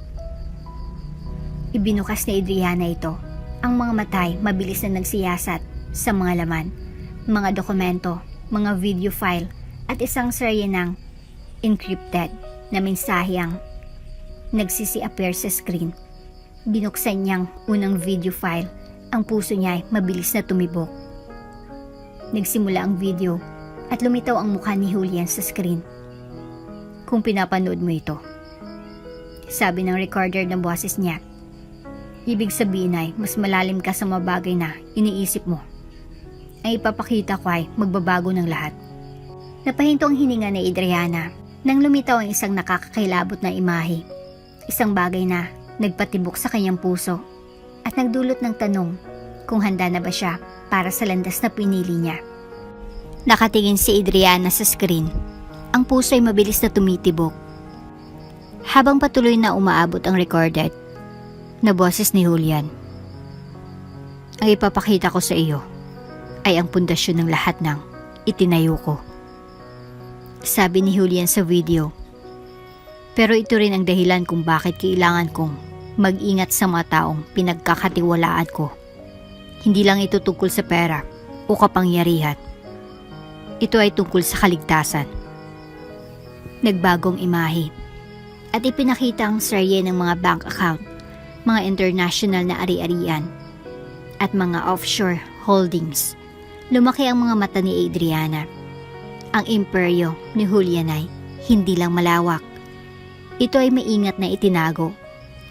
Ibinukas ni Adriana ito. Ang mga matay mabilis na nagsiyasat sa mga laman, mga dokumento, mga video file at isang serye ng encrypted na mensaheng nagsisi-appear sa screen. Binuksan niyang unang video file. Ang puso niya ay mabilis na tumibok. Nagsimula ang video at lumitaw ang mukha ni Julian sa screen. Kung pinapanood mo ito, sabi ng recorder ng boses niya, ibig sabihin ay mas malalim ka sa mga bagay na iniisip mo. Ang ipapakita ko ay magbabago ng lahat. Napahinto ang hininga ni Adriana nang lumitaw ang isang nakakakilabot na imahe. Isang bagay na nagpatibok sa kanyang puso at nagdulot ng tanong kung handa na ba siya para sa landas na pinili niya. Nakatingin si Adriana sa screen. Ang puso ay mabilis na tumitibok. Habang patuloy na umaabot ang recorded na boses ni Julian. Ang ipapakita ko sa iyo ay ang pundasyon ng lahat ng itinayo ko. Sabi ni Julian sa video. Pero ito rin ang dahilan kung bakit kailangan kong mag-ingat sa mga taong pinagkakatiwalaan ko. Hindi lang ito tungkol sa pera o kapangyarihan. Ito ay tungkol sa kaligtasan. Nagbagong imahe at ipinakita ang serye ng mga bank account, mga international na ari-arian, at mga offshore holdings. Lumaki ang mga mata ni Adriana. Ang imperyo ni Julian ay hindi lang malawak. Ito ay maingat na itinago,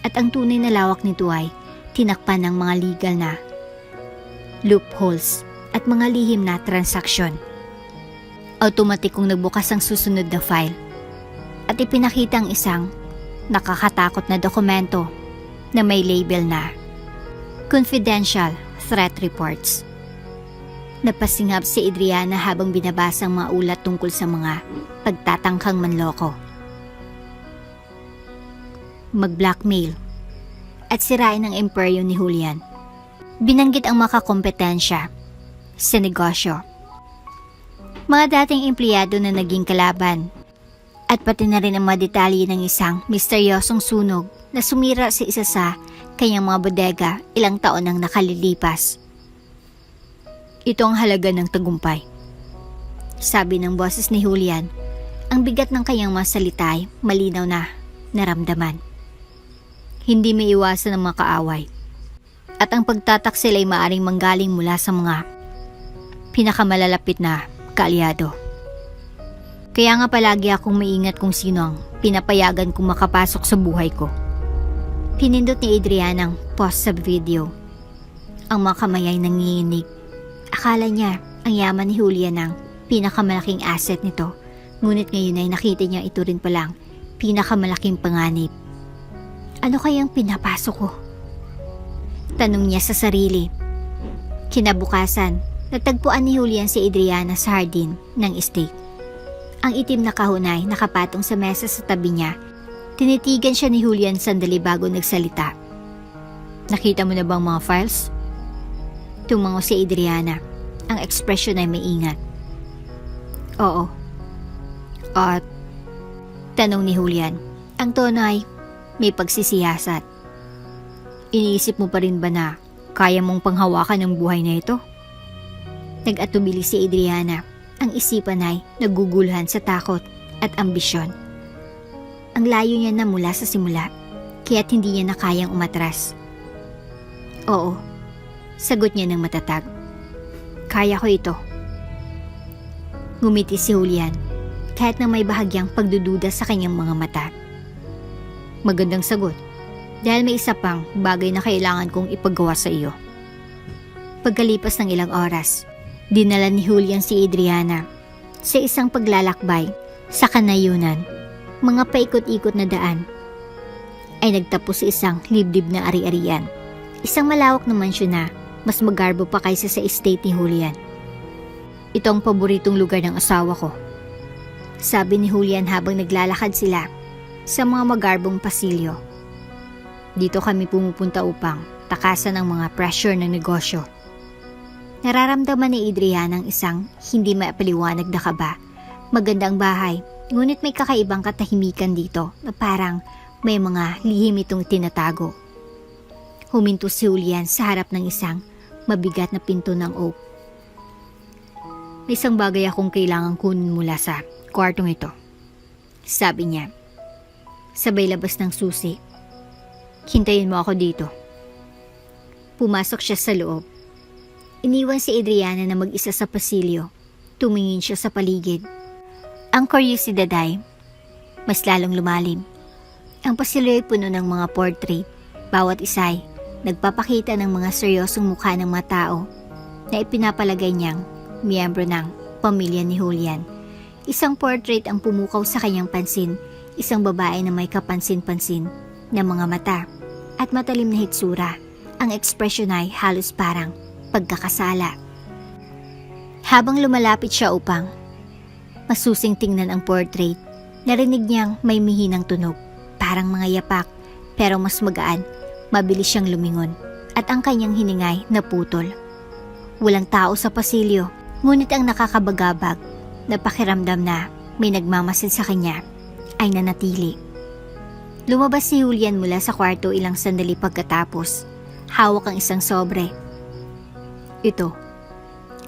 at ang tunay na lawak nito ay tinakpan ng mga legal na loopholes at mga lihim na transaksyon. Automatic kong nagbukas ang susunod na file at ipinakita ang isang nakakatakot na dokumento na may label na Confidential Threat Reports. Napasingap si Adriana habang binabasa ang mga ulat tungkol sa mga pagtatangkang manloko, mag-blackmail, at sirain ang imperyo ni Julian. Binanggit ang makakompetensya sa negosyo, mga dating empleyado na naging kalaban, at pati na rin ang mga detalye ng isang misteryosong sunog na sumira sa isa sa kanyang mga bodega ilang taon nang nakalilipas. Ito ang halaga ng tagumpay, sabi ng boses ni Julian. Ang bigat ng kanyang mga salita ay malinaw na naramdaman. Hindi may iwasan ang mga kaaway, at ang pagtataksil ay maaring manggaling mula sa mga pinakamalalapit na kaalyado. Kaya nga palagi akong maingat kung sino ang pinapayagan kong makapasok sa buhay ko. Pinindot ni Adriana ang pause sa video. Ang mga kamay ay nanginginig. Akala niya ang yaman ni Julian ang pinakamalaking asset nito, ngunit ngayon ay nakita niya ito rin palang pinakamalaking panganib. Ano kayang pinapasok ko? Tanong niya sa sarili. Kinabukasan, natagpuan ni Julian si Adriana sa hardin ng estate. Ang itim na kahon ay nakapatong sa mesa sa tabi niya. Tinitigan siya ni Julian sandali bago nagsalita. Nakita mo na bang mga files? Tumango si Adriana. Ang ekspresyon ay maingat. Oo. At tanong ni Julian. Ang tono ay may pagsisiyasat. Iniisip mo pa rin ba na kaya mong panghawakan ang buhay na ito? Nag-atubili si Adriana. Ang isipan ay naguguluhan sa takot at ambisyon. Ang layo niya na mula sa simula, kaya't hindi niya na kayang umatras. Oo, sagot niya ng matatag. Kaya ko ito. Ngumiti si Julian, kahit na may bahagyang pagdududa sa kanyang mga mata. Magandang sagot, dahil may isa pang bagay na kailangan kong ipagawa sa iyo. Pagkalipas ng ilang oras, dinala ni Julian si Adriana sa isang paglalakbay sa kanayunan. Mga paikot-ikot na daan ay nagtapos sa isang liblib na ari-arian. Isang malawak na mansyon na mas magarbo pa kaysa sa estate ni Julian. Ito ang paboritong lugar ng asawa ko, sabi ni Julian habang naglalakad sila sa mga magarbong pasilyo. Dito kami pumupunta upang takasan ang mga pressure ng negosyo. Nararamdaman ni Adriana ang isang hindi maipaliwanag na kaba. Magandang bahay, ngunit may kakaibang katahimikan dito na parang may mga lihim itong tinatago. Huminto si Julian sa harap ng isang mabigat na pinto ng oak. May isang bagay akong kailangan kunin mula sa kwartong ito, sabi niya. Sabay labas ng susi. Hintayin mo ako dito. Pumasok siya sa loob. Iniwan si Adriana na mag-isa sa pasilyo. Tumingin siya sa paligid. Ang kuryosidad ay mas lalong lumalim. Ang pasilyo ay puno ng mga portrait. Bawat isa ay nagpapakita ng mga seryosong mukha ng mga tao na ipinapalagay niyang miyembro ng pamilya ni Julian. Isang portrait ang pumukaw sa kanyang pansin. Isang babae na may kapansin-pansin na mga mata at matalim na hitsura. Ang ekspresyon ay halos parang pagkakasala. Habang lumalapit siya upang masusing tingnan ang portrait, narinig niyang may mihinang tunog, parang mga yapak, pero mas magaan. Mabilis siyang lumingon at ang kanyang hiningay naputol. Walang tao sa pasilyo, ngunit ang nakakabagabag na pakiramdam na may nagmamasid sa kanya ay nanatili. Lumabas si Julian mula sa kwarto ilang sandali pagkatapos. Hawak ang isang sobre. Ito,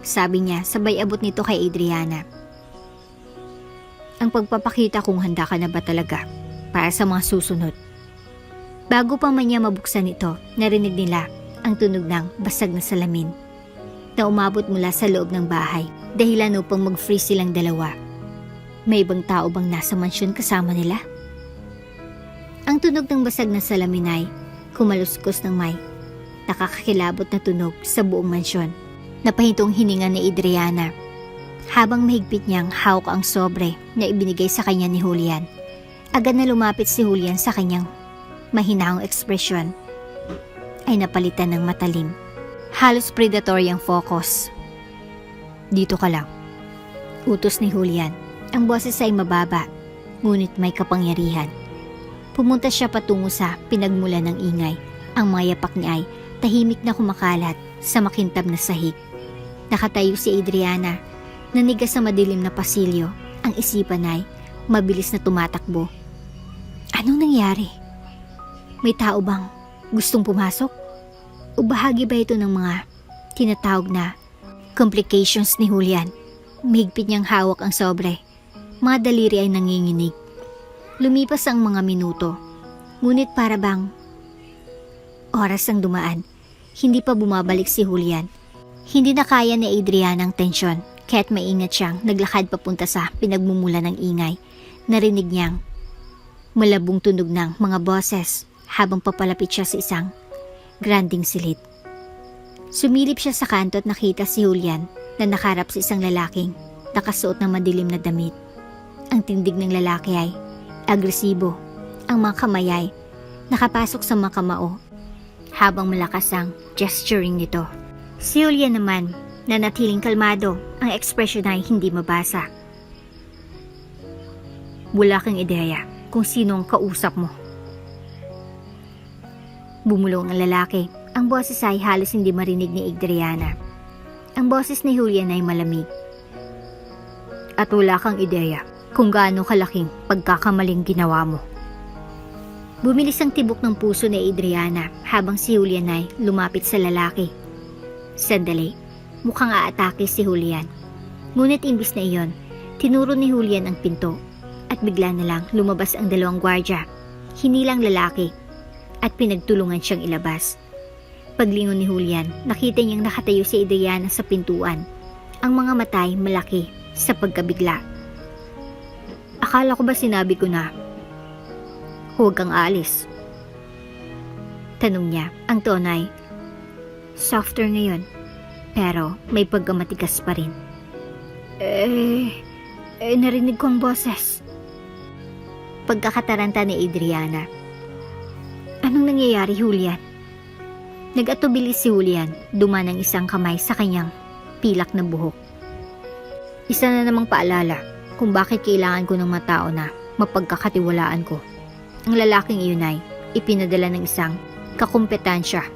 sabi niya sabay abot nito kay Adriana. Ang pagpapakita kung handa ka na ba talaga para sa mga susunod. Bago pa man niya mabuksan ito, narinig nila ang tunog ng basag na salamin na umabot mula sa loob ng bahay, dahilan upang mag-freeze silang dalawa. May ibang tao bang nasa mansyon kasama nila? Ang tunog ng basag na salamin ay kumaluskos ng may nakakakilabot na tunog sa buong mansyon. Napahintong hininga ni Adriana habang mahigpit niyang hawak ang sobre na ibinigay sa kanya ni Julian. Agad na lumapit si Julian sa kanyang mahinaong ekspresyon ay napalitan ng matalim. Halos predatory ang focus. Dito ka lang. Utos ni Julian. Ang boses ay mababa, ngunit may kapangyarihan. Pumunta siya patungo sa pinagmulan ng ingay. Ang mga yapak niya ay tahimik na kumakalat sa makintab na sahig. Nakatayo si Adriana, nanigas sa madilim na pasilyo. Ang isipan ay mabilis na tumatakbo. Anong nangyari? May tao bang gustong pumasok? O bahagi ba ito ng mga tinatawag na complications ni Julian? Mahigpit niyang hawak ang sobre. Mga daliri ay nanginginig. Lumipas ang mga minuto. Ngunit para bang oras ang dumaan. Hindi pa bumabalik si Julian. Hindi na kaya ni Adriana ang tensyon. Kaya't maingat siyang naglakad papunta sa pinagmumula ng ingay. Narinig niyang malabong tunog ng mga boses habang papalapit siya sa isang granding silid. Sumilip siya sa kanto at nakita si Julian na nakaharap sa isang lalaking nakasuot ng madilim na damit. Ang tindig ng lalaki ay agresibo. Ang mga kamay ay nakapasok sa mga kamao habang malakas ang gesturing nito. Si Julian naman, nanatiling kalmado, ang ekspresyon ay hindi mabasa. Wala kang ideya kung sino ang kausap mo. Bumulong ang lalaki. Ang boses ay halos hindi marinig ni Adriana. Ang boses ni Julian ay malamig. At wala kang ideya kung gaano kalaking pagkakamaling ginawa mo. Bumilis ang tibok ng puso ni Adriana habang si Julian ay lumapit sa lalaki. Sandali, mukhang aatake si Julian. Ngunit imbis na iyon, tinuro ni Julian ang pinto at bigla na lang lumabas ang dalawang gwardya. Hinilang lalaki at pinagtulungan siyang ilabas. Paglingon ni Julian, nakita niyang nakatayo si Adriana sa pintuan. Ang mga mata ay malaki sa pagkabigla. Akala ko ba sinabi ko na huwag kang aalis? Tanong niya. Ang tono ay softer ngayon, pero may pagkamatigas pa rin. Narinig ko ang boses. Pagkakataranta ni Adriana. Anong nangyayari, Julian? Nag-atubili si Julian, duman ang isang kamay sa kanyang pilak na buhok. Isa na namang paalala kung bakit kailangan ko ng mga tao na mapagkakatiwalaan ko. Ang lalaking iyon ay ipinadala ng isang kakumpetansya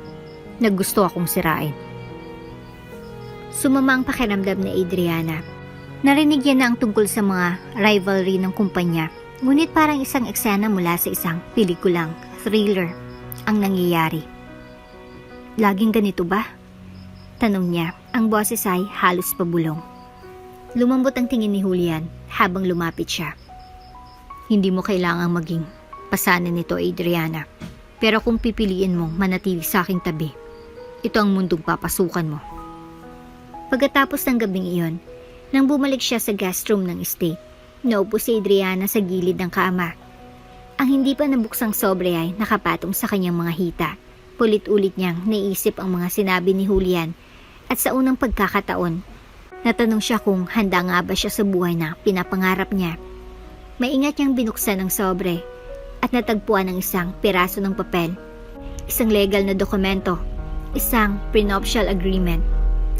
na gusto akong sirain. Sumama ang pakiramdam ni Adriana. Narinig niya na ang tungkol sa mga rivalry ng kumpanya, ngunit parang isang eksena mula sa isang pelikulang thriller ang nangyayari. Laging ganito ba? Tanong niya. Ang boses ay halos pabulong. Lumambot ang tingin ni Julian habang lumapit siya. Hindi mo kailangang maging pasanin nito, Adriana. Pero kung pipiliin mong manatili sa aking tabi, ito ang mundong papasukan mo. Pagkatapos ng gabing iyon, nang bumalik siya sa guest room ng estate, naupo si Adriana sa gilid ng kama. Ang hindi pa nabuksang sobre ay nakapatong sa kanyang mga hita. Pulit-ulit niyang naisip ang mga sinabi ni Julian at sa unang pagkakataon, natanong siya kung handa nga ba siya sa buhay na pinapangarap niya. Maingat niyang binuksan ang sobre at natagpuan ang isang piraso ng papel, isang legal na dokumento, isang prenuptial agreement.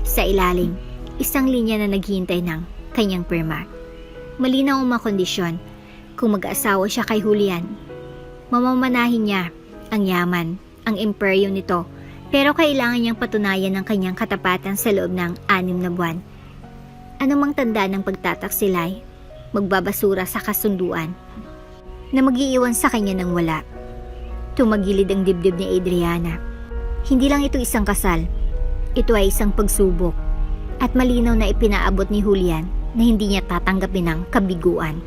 Sa ilalim, isang linya na naghihintay ng kanyang pirma. Malinaw ang mga kondisyon. Kung mag-aasawa siya kay Julian, mamamanahin niya ang yaman, ang imperyo nito, pero kailangan niyang patunayan ang kanyang katapatan sa loob ng 6 na buwan. Anumang tanda ng pagtataksilay, magbabasura sa kasunduan, na mag-iiwan sa kanya ng wala. Tumagilid ang dibdib ni Adriana. Hindi lang ito isang kasal, ito ay isang pagsubok, at malinaw na ipinaabot ni Julian na hindi niya tatanggapin ng kabiguan.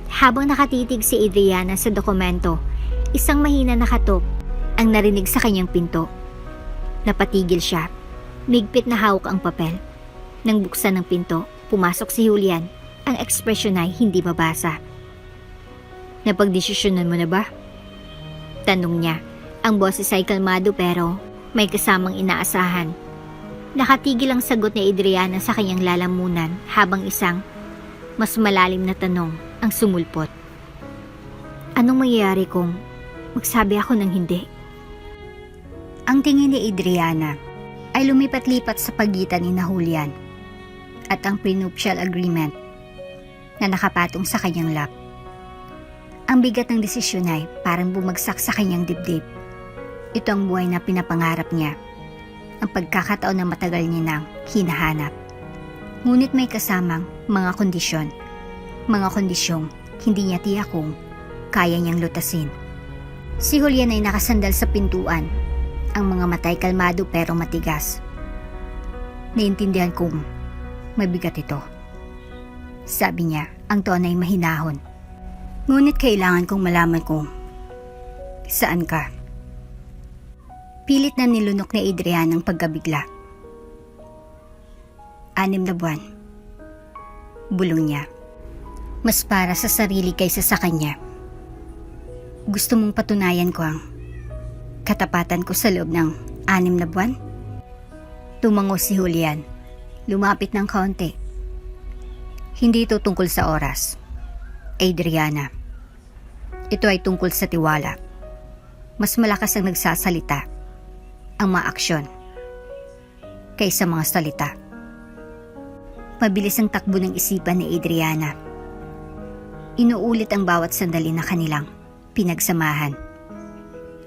Habang nakatitig si Adriana sa dokumento, isang mahina na katok ang narinig sa kanyang pinto. Napatigil siya. Migpit na hawak ang papel. Nang buksan ng pinto, pumasok si Julian. Ang ekspresyon ay hindi mabasa. Napagdesisyonan mo na ba? Tanong niya. Ang boses ay kalmado pero may kasamang inaasahan. Nakatigil ang sagot ni Adriana sa kanyang lalamunan habang isang mas malalim na tanong ang sumulpot. Anong mangyayari kung magsabi ako ng hindi? Ang tingin ni Adriana ay lumipat-lipat sa pagitan ni Julian. at ang prenuptial agreement na nakapatong sa kanyang lap. Ang bigat ng desisyon ay parang bumagsak sa kanyang dibdib. Ito ang buhay na pinapangarap niya, ang pagkakataon na matagal niya nang hinahanap. Ngunit may kasamang mga kondisyong hindi niya tiyak kung kaya niyang lutasin. Si Julian ay nakasandal sa pintuan, ang mga matay kalmado pero matigas. Naintindihan kong mabigat ito. Sabi niya, ang tono ay mahinahon. Ngunit kailangan kong malaman kung saan ka. Pilit na nilunok ni Adriana ang pagkabigla. 6 na buwan. Bulong niya. Mas para sa sarili kaysa sa kanya. Gusto mong patunayan ko ang katapatan ko sa loob ng 6 na buwan? Tumango si Julian. Lumapit ng kaunti. Hindi ito tungkol sa oras, Adriana. Ito ay tungkol sa tiwala. Mas malakas ang nagsasalita, ang mga aksyon, kaysa mga salita. Mabilis ang takbo ng isipan ni Adriana. Inuulit ang bawat sandali na kanilang pinagsamahan.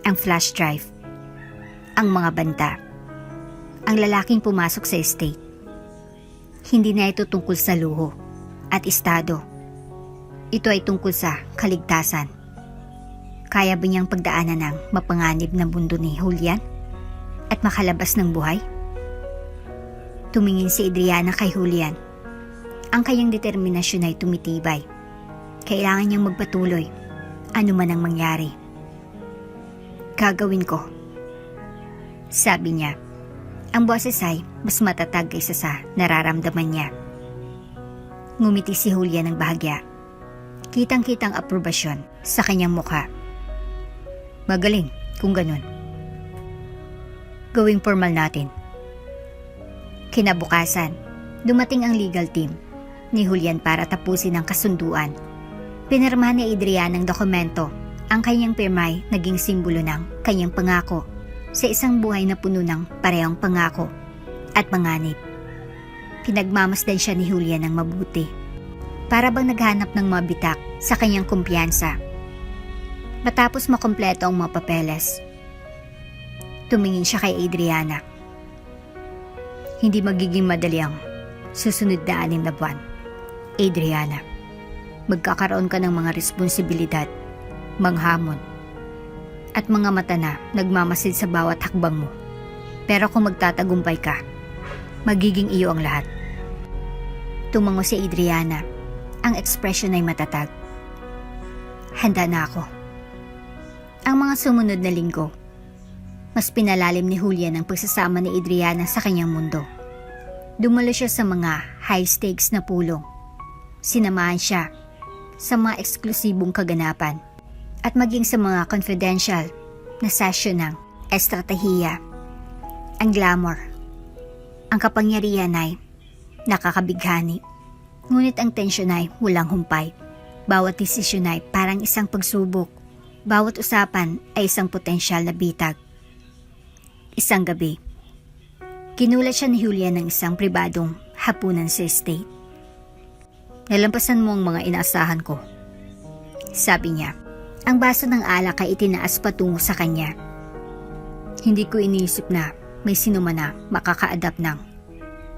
Ang flash drive, ang mga banta, ang lalaking pumasok sa estate. Hindi na ito tungkol sa luho at estado. Ito ay tungkol sa kaligtasan. Kaya ba niyang pagdaanan ng mapanganib na mundo ni Julian at makalabas ng buhay? Tumingin si Adriana kay Julian. Ang kanyang determinasyon ay tumitibay. Kailangan niyang magpatuloy, ano man ang mangyari. Gagawin ko, sabi niya. Ang boses ay mas matatag kaysa sa nararamdaman niya. Ngumiti si Julian ng bahagya. Kitang-kitang aprobasyon sa kanyang mukha. Magaling kung ganun. Gawing formal natin. Kinabukasan, dumating ang legal team ni Julian para tapusin ang kasunduan. Pinirmahan ni Adriana ng dokumento. Ang kanyang pirma ay naging simbolo ng kanyang pangako sa isang buhay na puno ng parehong pangako at panganib. Pinagmamasdan siya ni Julian ng mabuti. Para bang naghanap ng mga bitak sa kanyang kumpiyansa. Matapos makompleto ang mga papeles, tumingin siya kay Adriana. Hindi magiging madali ang susunod na 6 na buwan. Adriana, magkakaroon ka ng mga responsibilidad, manghamon, at mga mata na nagmamasid sa bawat hakbang mo. Pero kung magtatagumpay ka, magiging iyo ang lahat. Tumango si Adriana. Ang ekspresyon ay matatag. Handa na ako. Ang mga sumunod na linggo, mas pinalalim ni Julian ang pagsasama ni Adriana sa kanyang mundo. Dumalo siya sa mga high-stakes na pulong. Sinamahan siya sa mga eksklusibong kaganapan at maging sa mga confidential na session ng estratehiya. Ang glamour, ang kapangyarihan ay nakakabighani. Ngunit ang tensyon ay walang humpay. Bawat desisyon ay parang isang pagsubok. Bawat usapan ay isang potensyal na bitag. Isang gabi, kinulat siya ni Julian ng isang pribadong hapunan sa estate. Nalampasan mo ang mga inaasahan ko, sabi niya. Ang baso ng alak ay itinaas patungo sa kanya. Hindi ko iniisip na may sino man na makaka-adapt ng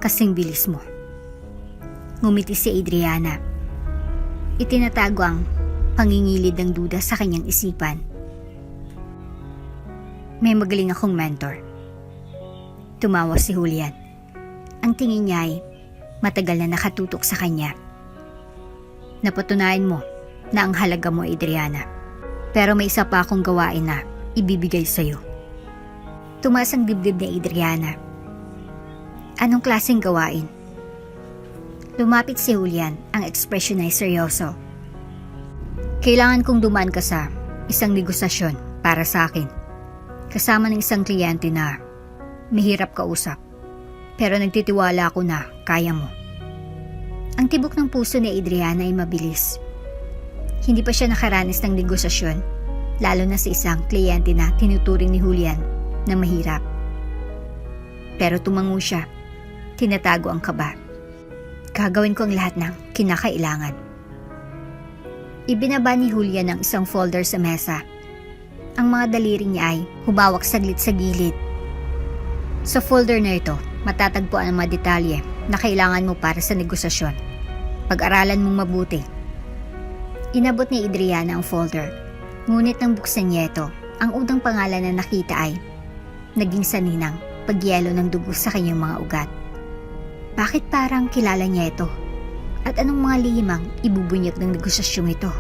kasing bilis mo. Ngumiti si Adriana. Itinatago ang pangingilid ng duda sa kanyang isipan. May magaling akong mentor. Tumawa si Julian. Ang tingin niya ay matagal na nakatutok sa kanya. Napatunayan mo na ang halaga mo, Adriana. Pero may isa pa akong gawain na ibibigay sa'yo. Tumaas ang dibdib ni Adriana. Anong klaseng gawain? Lumapit si Julian, ang ekspresyon ay seryoso. Kailangan kong dumaan ka sa isang negosasyon para sa akin. Kasama ng isang kliyente na mahirap kausap. Pero nagtitiwala ako na kaya mo. Ang tibok ng puso ni Adriana ay mabilis. Hindi pa siya nakaranas ng negosasyon, lalo na sa isang kliyente na tinuturing ni Julian na mahirap. Pero tumango siya, tinatago ang kaba. Gagawin ko ang lahat ng kinakailangan. Ibinaba ni Julian ang isang folder sa mesa. Ang mga daliri niya ay humawak saglit sa gilid. Sa folder na ito, matatagpuan ang mga detalye na kailangan mo para sa negosasyon. Pag-aralan mong mabuti. Inabot ni Adriana ang folder. Ngunit nang buksan niya ito, ang unang pangalan na nakita ay naging saninang pagyelo ng dugo sa kanyang mga ugat. Bakit parang kilala niya ito? At anong mga lihimang ibubunyag ng negosasyong ito?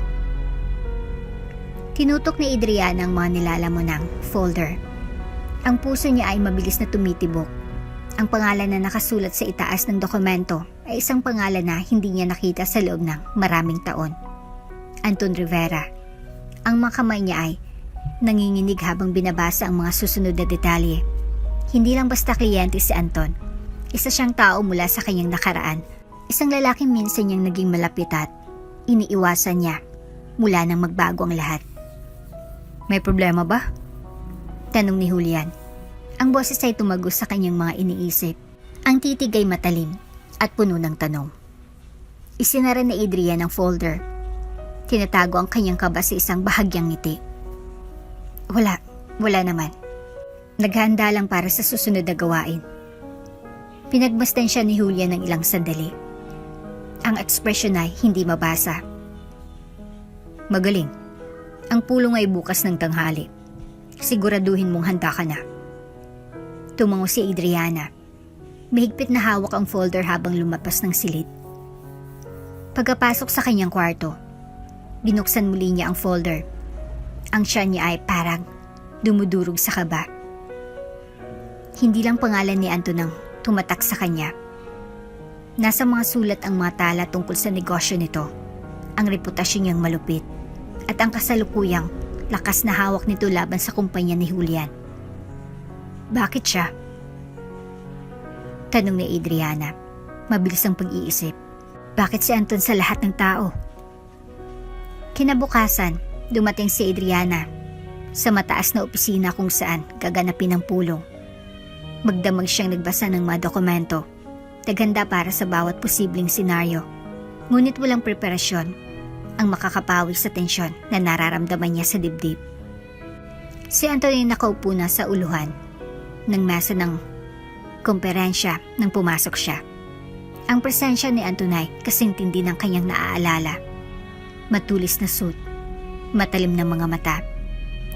Tinutok ni Adriana ang mga nilalamon ng folder. Ang puso niya ay mabilis na tumitibok. Ang pangalan na nakasulat sa itaas ng dokumento ay isang pangalan na hindi niya nakita sa loob ng maraming taon. Anton Rivera. Ang mga kamay niya ay nanginginig habang binabasa ang mga susunod na detalye. Hindi lang basta kliyente si Anton. Isa siyang tao mula sa kanyang nakaraan. Isang lalaking minsan niyang naging malapit at iniiwasan niya mula nang magbago ang lahat. May problema ba? Tanong ni Julian. Ang boses ay tumagos sa kanyang mga iniisip. Ang titig ay matalim at puno ng tanong. Isinara ni Adrian ang folder. Tinatago ang kanyang kaba sa isang bahagyang ngiti. Wala naman. Naghahanda lang para sa susunod na gawain. Pinagmasdan siya ni Julian ng ilang sandali. Ang ekspresyon ay hindi mabasa. Magaling. Ang pulong ay bukas ng tanghali. Siguraduhin mong handa ka na. Tumango si Adriana. Mahigpit na hawak ang folder habang lumapas ng silid. Pagkapasok sa kanyang kwarto, binuksan muli niya ang folder. Ang tiyan niya ay parang dumudurog sa kaba. Hindi lang pangalan ni Anton ang tumatak sa kanya. Nasa mga sulat ang mga tala tungkol sa negosyo nito, ang reputasyon niyang malupit, at ang kasalukuyang lakas na hawak nito laban sa kumpanya ni Julian. Bakit siya? Tanong ni Adriana, mabilis ang pag-iisip. Bakit si Anton sa lahat ng tao? Kinabukasan, dumating si Adriana sa mataas na opisina kung saan gaganapin ang pulong. Magdamag siyang nagbasa ng mga dokumento. Naghanda para sa bawat posibleng senaryo. Ngunit walang preparasyon ang makakapawi sa tensyon na nararamdaman niya sa dibdib. Si Anton ay nakaupo na sa uluhan ng mesa ng komperensya nang pumasok siya. Ang presensya ni Anton ay kasing tindi ng kanyang naaalala. Matulis na suit, matalim na mga mata,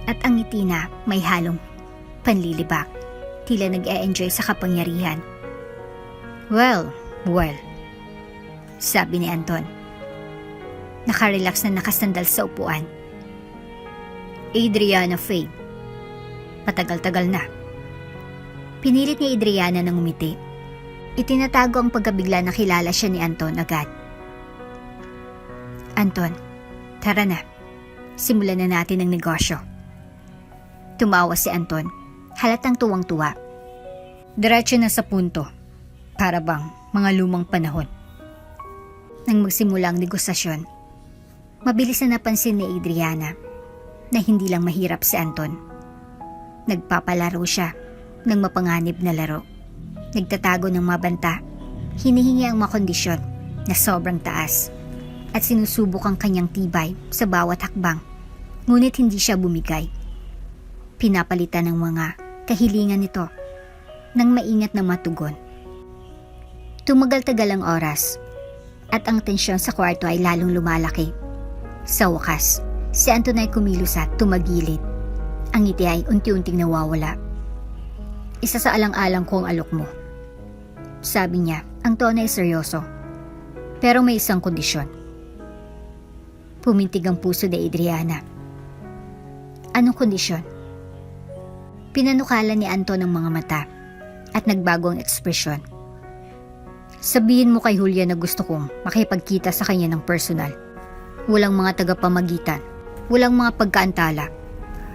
at ang ngiti na may halong panlilibak. Tila nag-e-enjoy sa kapangyarihan. Well, sabi ni Anton. Nakarelax na nakasandal sa upuan. Adriana Faye. Patagal-tagal na. Pinilit ni Adriana ng umiti. Itinatago ang pagkabigla na kilala siya ni Anton agad. Anton, tara na. Simulan na natin ang negosyo. Tumawa si Anton. Halatang tuwang-tuwa. Diretso na sa punto. Para bang mga lumang panahon. Nang magsimula ang negosasyon, mabilis na napansin ni Adriana na hindi lang mahirap si Anton. Nagpapalaro siya ng mapanganib na laro. Nagtatago ng mabanta. Hinihingi ang mga kondisyon na sobrang taas at sinusubok ang kanyang tibay sa bawat hakbang. Ngunit hindi siya bumigay. Pinapalitan ng mga kahilingan nito ng maingat na matugon. Tumagal-tagal ang oras at ang tensyon sa kwarto ay lalong lumalaki. Sa wakas, si Anton ay kumilos at tumagilid. Ang ngiti ay unti-unting nawawala. Isa sa alang-alang ko ang alok mo. Sabi niya, ang tono ay seryoso. Pero may isang kondisyon. Pumintig ang puso ni Adriana. Anong kondisyon? Pinanukala ni Anton ang mga mata at nagbago ang ekspresyon. Sabihin mo kay Julia na gusto kong makipagkita sa kanya ng personal. Walang mga tagapamagitan. Walang mga pagkaantala.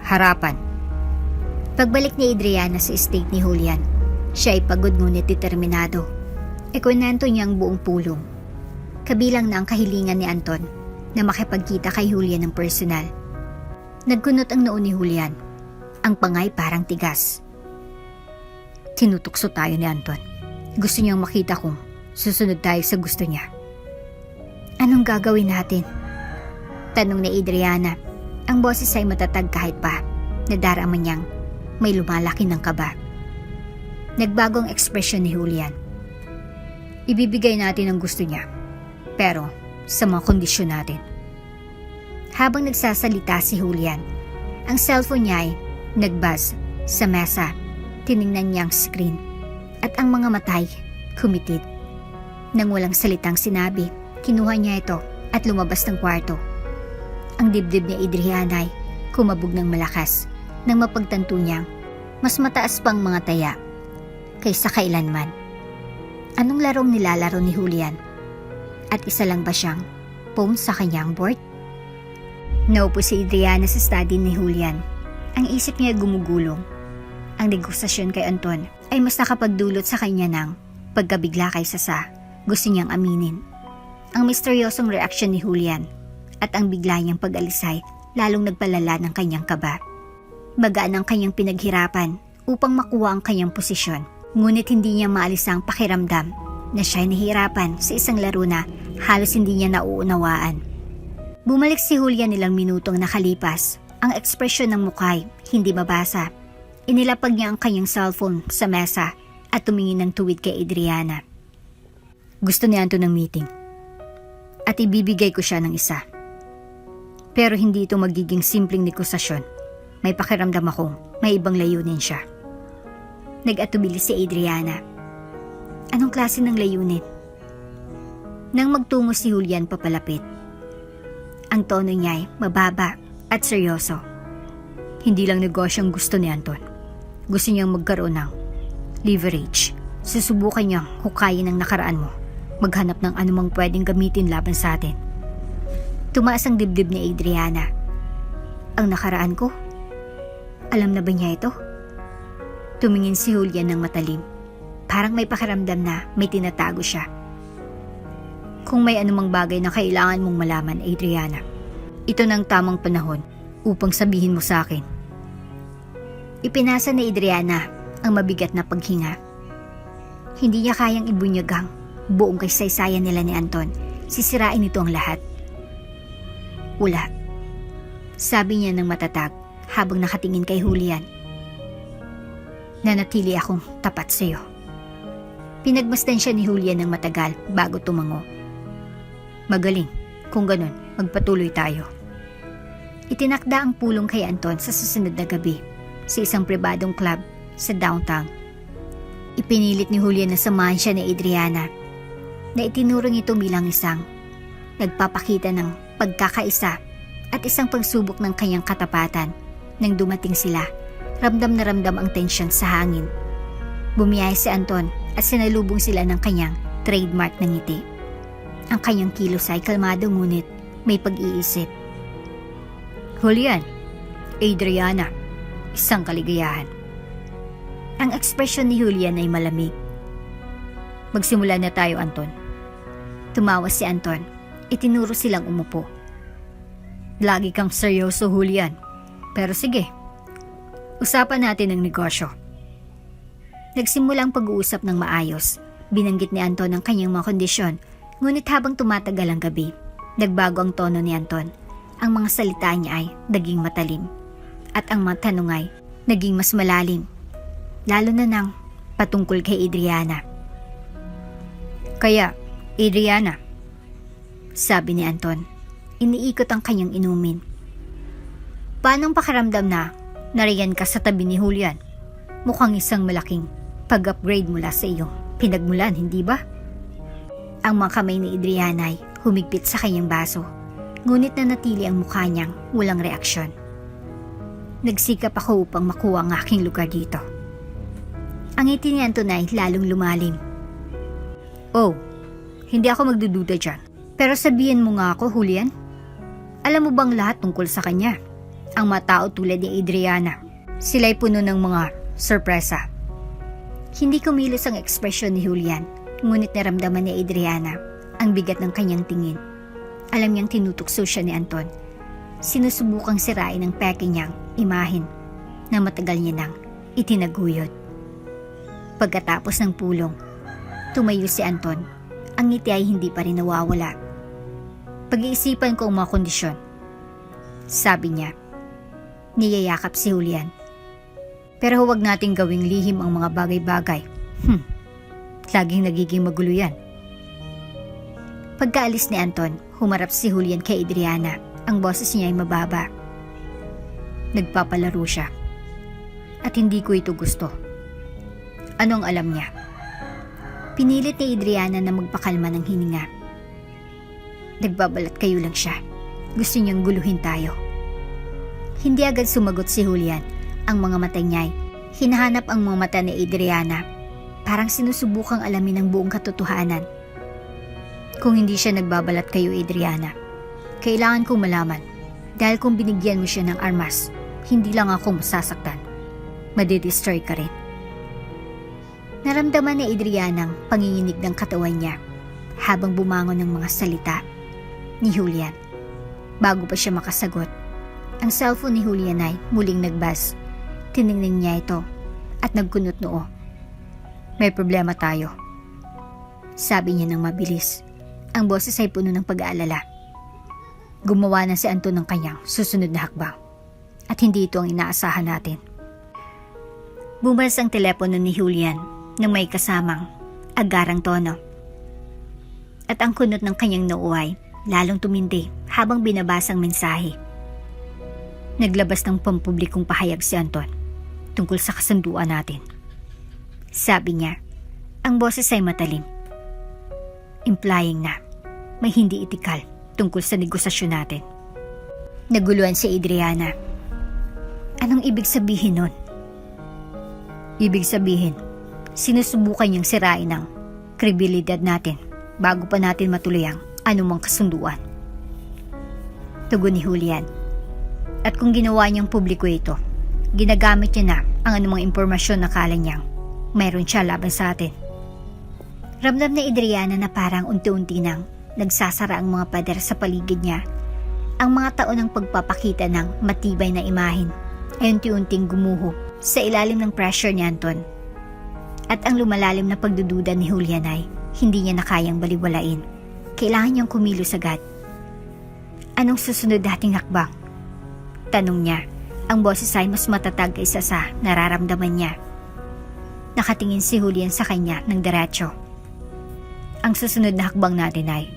Harapan. Pagbalik ni Adriana sa estate ni Julian, siya ay pagod ngunit determinado. Ikwento niya ang buong pulong. Kabilang na ang kahilingan ni Anton na makipagkita kay Julian ng personal. Nagkunot ang noo ni Julian. Ang pangay parang tigas. Tinutukso tayo ni Anton. Gusto niyang makita kung susunod tayo sa gusto niya. Anong gagawin natin? Tanong ni Adriana. Ang boses ay matatag kahit pa nadarama niyang may lumalaki ng kaba. Nagbagong ekspresyon ni Julian. Ibibigay natin ang gusto niya, pero sa mga kondisyon natin. Habang nagsasalita si Julian, ang cellphone niya ay nagbuzz sa mesa. Tiningnan niya ang screen at ang mga matay kumitid. Nang walang salitang sinabi, kinuha niya ito at lumabas ng kwarto. Ang dibdib ni Adriana ay kumabog ng malakas nang mapagtanto niyang mas mataas pang mga taya kaysa kailanman. Anong larong nilalaro ni Julian? At isa lang ba siyang phone sa kanyang board? Naupo si Adriana sa study ni Julian. Ang isip niya gumugulong. Ang negosasyon kay Anton ay mas nakapagdulot sa kanya ng pagkabigla kaysa sa gusto niyang aminin. Ang misteryosong reaksyon ni Julian at ang bigla niyang pag-alisay lalong nagpalala ng kanyang kaba. Magaan ang kanyang pinaghirapan upang makuha ang kanyang posisyon. Ngunit hindi niya maalis ang pakiramdam na siya'y nahihirapan sa isang laro na halos hindi niya nauunawaan. Bumalik si Julian ilang minutong nakalipas. Ang ekspresyon ng mukha ay hindi mabasa. Inilapag niya ang kanyang cellphone sa mesa at tumingin ng tuwid kay Adriana. Gusto ni Anton ng meeting at ibibigay ko siya ng isa. Pero hindi ito magiging simpleng negosasyon. May pakiramdam akong may ibang layunin siya. Nag-atubili si Adriana. Anong klase ng layunin? Nang magtungo si Julian papalapit, ang tono niya ay mababa at seryoso. Hindi lang negosyo ang gusto ni Anton. Gusto niyang magkaroon ng leverage. Susubukan niyang hukayin ang nakaraan mo. Maghanap ng anumang pwedeng gamitin laban sa atin. Tumaas ang dibdib ni Adriana. Ang nakaraan ko? Alam na ba niya ito? Tumingin si Julian ng matalim. Parang may pakiramdam na may tinatago siya. Kung may anumang bagay na kailangan mong malaman, Adriana, ito ng tamang panahon upang sabihin mo sa akin. Ipinasa ni Adriana ang mabigat na paghinga. Hindi niya kayang ibunyag ang buong kaysaysayan nila ni Anton. Sisirain nito ang lahat. Wala. Sabi niya ng matatag habang nakatingin kay Julian. Nanatili akong tapat sa iyo. Pinagmasdan siya ni Julian ng matagal bago tumango. Magaling. Kung ganun, magpatuloy tayo. Itinakda ang pulong kay Anton sa susunod na gabi sa isang pribadong club sa downtown. Ipinilit ni Julian na samahan siya ni Adriana na itinurong ito bilang isang nagpapakita ng pagkakaisa at isang pagsubok ng kanyang katapatan. Nang dumating sila, ramdam na ramdam ang tensyon sa hangin. Bumiyahe si Anton at sinalubong sila ng kanyang trademark na ngiti. Ang kanyang kilos ay kalmado ngunit may pag-iisip. Julian, Adriana, isang kaligayahan. Ang ekspresyon ni Julian ay malamig. Magsimula na tayo, Anton. Tumawa si Anton. Itinuro silang umupo. Lagi kang seryoso, Julian. Pero sige, usapan natin ang negosyo. Nagsimulang pag-uusap ng maayos. Binanggit ni Anton ang kanyang mga kondisyon. Ngunit habang tumatagal ang gabi, nagbago ang tono ni Anton. Ang mga salita niya ay naging matalim. At ang mga tanong ay naging mas malalim. Lalo na nang patungkol kay Adriana. Kaya, Adriana, sabi ni Anton, iniikot ang kanyang inumin. Paano ang pakiramdam na nariyan ka sa tabi ni Julian? Mukhang isang malaking pag-upgrade mula sa iyong pinagmulan, hindi ba? Ang mga kamay ni Adriana ay humigpit sa kanyang baso, ngunit nanatili ang mukha niyang walang reaksyon. Nagsikap ako upang makuha ang aking lugar dito. Ang ngiti ni Anton ay lalong lumalim. Oh, hindi ako magdududa dyan. Pero sabihin mo nga ako, Julian. Alam mo bang lahat tungkol sa kanya? Ang mga tao tulad ni Adriana, sila'y puno ng mga sorpresa. Hindi kumilos ang ekspresyon ni Julian, ngunit naramdaman ni Adriana ang bigat ng kanyang tingin. Alam niyang tinutukso siya ni Anton. Sinusubukang sirain ang peke niyang imahin na matagal niya nang itinaguyod. Pagkatapos ng pulong, tumayo si Anton Ang ngiti ay hindi pa rin nawawala. Pag-iisipan ko ang mga kondisyon. Sabi niya. Niyayakap si Julian. Pero huwag nating gawing lihim ang mga bagay-bagay. Laging nagiging magulo yan. Pagkaalis ni Anton, humarap si Julian kay Adriana. Ang boses niya ay mababa. Nagpapalaro siya. At hindi ko ito gusto. Anong alam niya? Pinilit ni Adriana na magpakalma ng hininga. Nagbabalat kayo lang siya. Gusto niyang guluhin tayo. Hindi agad sumagot si Julian. Ang mga mata niya ay hinahanap ang mga mata ni Adriana. Parang sinusubukang alamin ang buong katotohanan. Kung hindi siya nagbabalat kayo, Adriana, kailangan kong malaman. Dahil kung binigyan mo siya ng armas, hindi lang ako masasaktan. Madidestroy ka rin. Naramdaman ni Adriana ang panginginig ng katawan niya habang bumangon ng mga salita ni Julian. Bago pa siya makasagot, ang cellphone ni Julian ay muling nagbuzz. Tiningnan niya ito at nagkunot noo. May problema tayo. Sabi niya ng mabilis. Ang boses ay puno ng pag-aalala. Gumawa na si Anton ng kanyang susunod na hakbang. At hindi ito ang inaasahan natin. Bumals ang telepono ni Julian nang may kasamang agarang tono. At ang kunot ng kanyang noo ay lalong tumindi habang binabasa ang mensahe. Naglabas ng pampublikong pahayag si Anton tungkol sa kasunduan natin. Sabi niya, ang boses ay matalim. Implying na may hindi etikal tungkol sa negosasyon natin. Naguluhan si Adriana. Anong ibig sabihin nun? Ibig sabihin, sinusubukan niyang sirain ang kredibilidad natin bago pa natin matuloy ang anumang kasunduan. Tugon ni Julian. At kung ginawa niyang publiko ito, ginagamit niya na ang anumang impormasyon na kala niyang mayroon siya laban sa atin. Ramdam ni Adriana na parang unti-unti nang nagsasara ang mga pader sa paligid niya. Ang mga taon ng pagpapakita ng matibay na imahin ay unti-unting gumuho sa ilalim ng pressure ni Anton. At ang lumalalim na pagdududa ni Julian ay hindi niya na kayang baliwalain. Kailangan niyang kumilos agad. Anong susunod nating hakbang? Tanong niya. Ang boses ay mas matatag kaysa sa nararamdaman niya. Nakatingin si Julian sa kanya ng diretso. Ang susunod na hakbang natin ay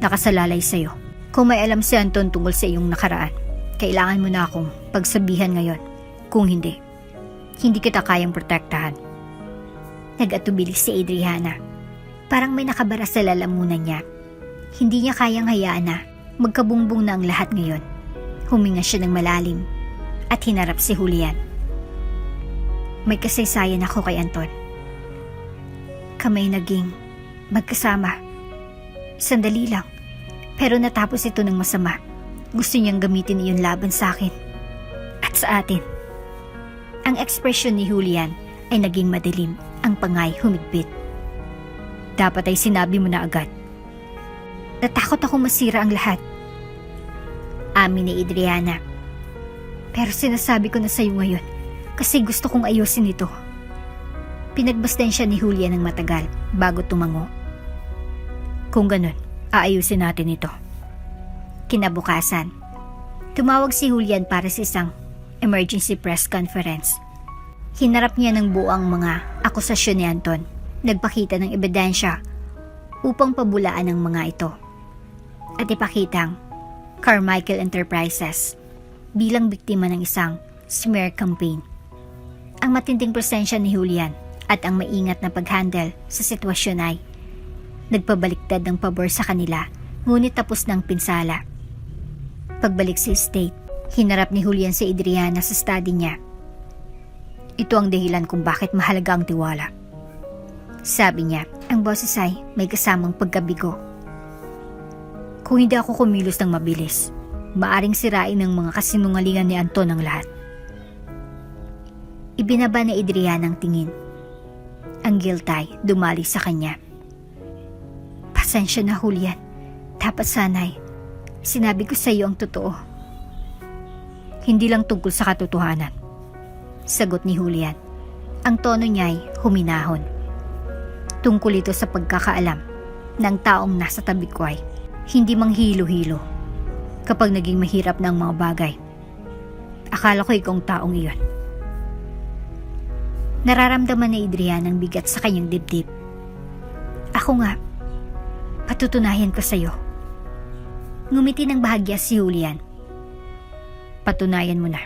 nakasalalay sa'yo. Kung may alam si Anton tungkol sa iyong nakaraan, kailangan mo na akong pagsabihan ngayon. Kung hindi, hindi kita kayang protektahan. Nag-atubili si Adriana. Parang may nakabara sa lalamunan niya. Hindi niya kayang hayaan na magkabungbong na ang lahat ngayon. Huminga siya ng malalim at hinarap si Julian. May kasaysayan ako kay Anton. Kami naging magkasama. Sandali lang. Pero natapos ito ng masama. Gusto niyang gamitin iyon laban sa akin. At sa atin. Ang ekspresyon ni Julian ay naging madilim. Ang pangay humigpit. Dapat ay sinabi mo na agad. Natakot akong masira ang lahat. Amin ni Adriana. Pero sinasabi ko na sa iyo ngayon. Kasi gusto kong ayusin ito. Pinagbasdan siya ni Julian ng matagal bago tumango. Kung ganun, aayusin natin ito. Kinabukasan, tumawag si Julian para sa isang emergency press conference. Hinarap niya ng buo ang mga akusasyon ni Anton. Nagpakita ng ebidensya upang pabulaan ang mga ito. At ipakitang Carmichael Enterprises bilang biktima ng isang smear campaign. Ang matinding presensya ni Julian at ang maingat na paghandle sa sitwasyon ay nagpabaliktad ng pabor sa kanila, ngunit tapos ng pinsala. Pagbalik sa estate, hinarap ni Julian si Adriana sa study niya. Ito ang dahilan kung bakit mahalaga ang tiwala. Sabi niya, ang boses ay may kasamang pagkabigo. Kung hindi ako kumilos ng mabilis, maaring sirain ng mga kasinungalingan ni Anton ang lahat. Ibinaba ni Adriana ang tingin. Ang guilt ay dumali sa kanya. Pasensya na, Julian. Dapat sana'y sinabi ko sa iyo ang totoo. Hindi lang tungkol sa katotohanan. Sagot ni Julian. Ang tono niya ay huminahon. Tungkol ito sa pagkakaalam ng taong nasa tabi ko ay hindi manghilo-hilo kapag naging mahirap ng mga bagay. Akala ko ikaw ang taong iyon. Nararamdaman ni Adriana ang bigat sa kanyang dibdib. Ako nga, patutunayan ko sa'yo. Ngumiti ng bahagya si Julian. Patunayan mo na.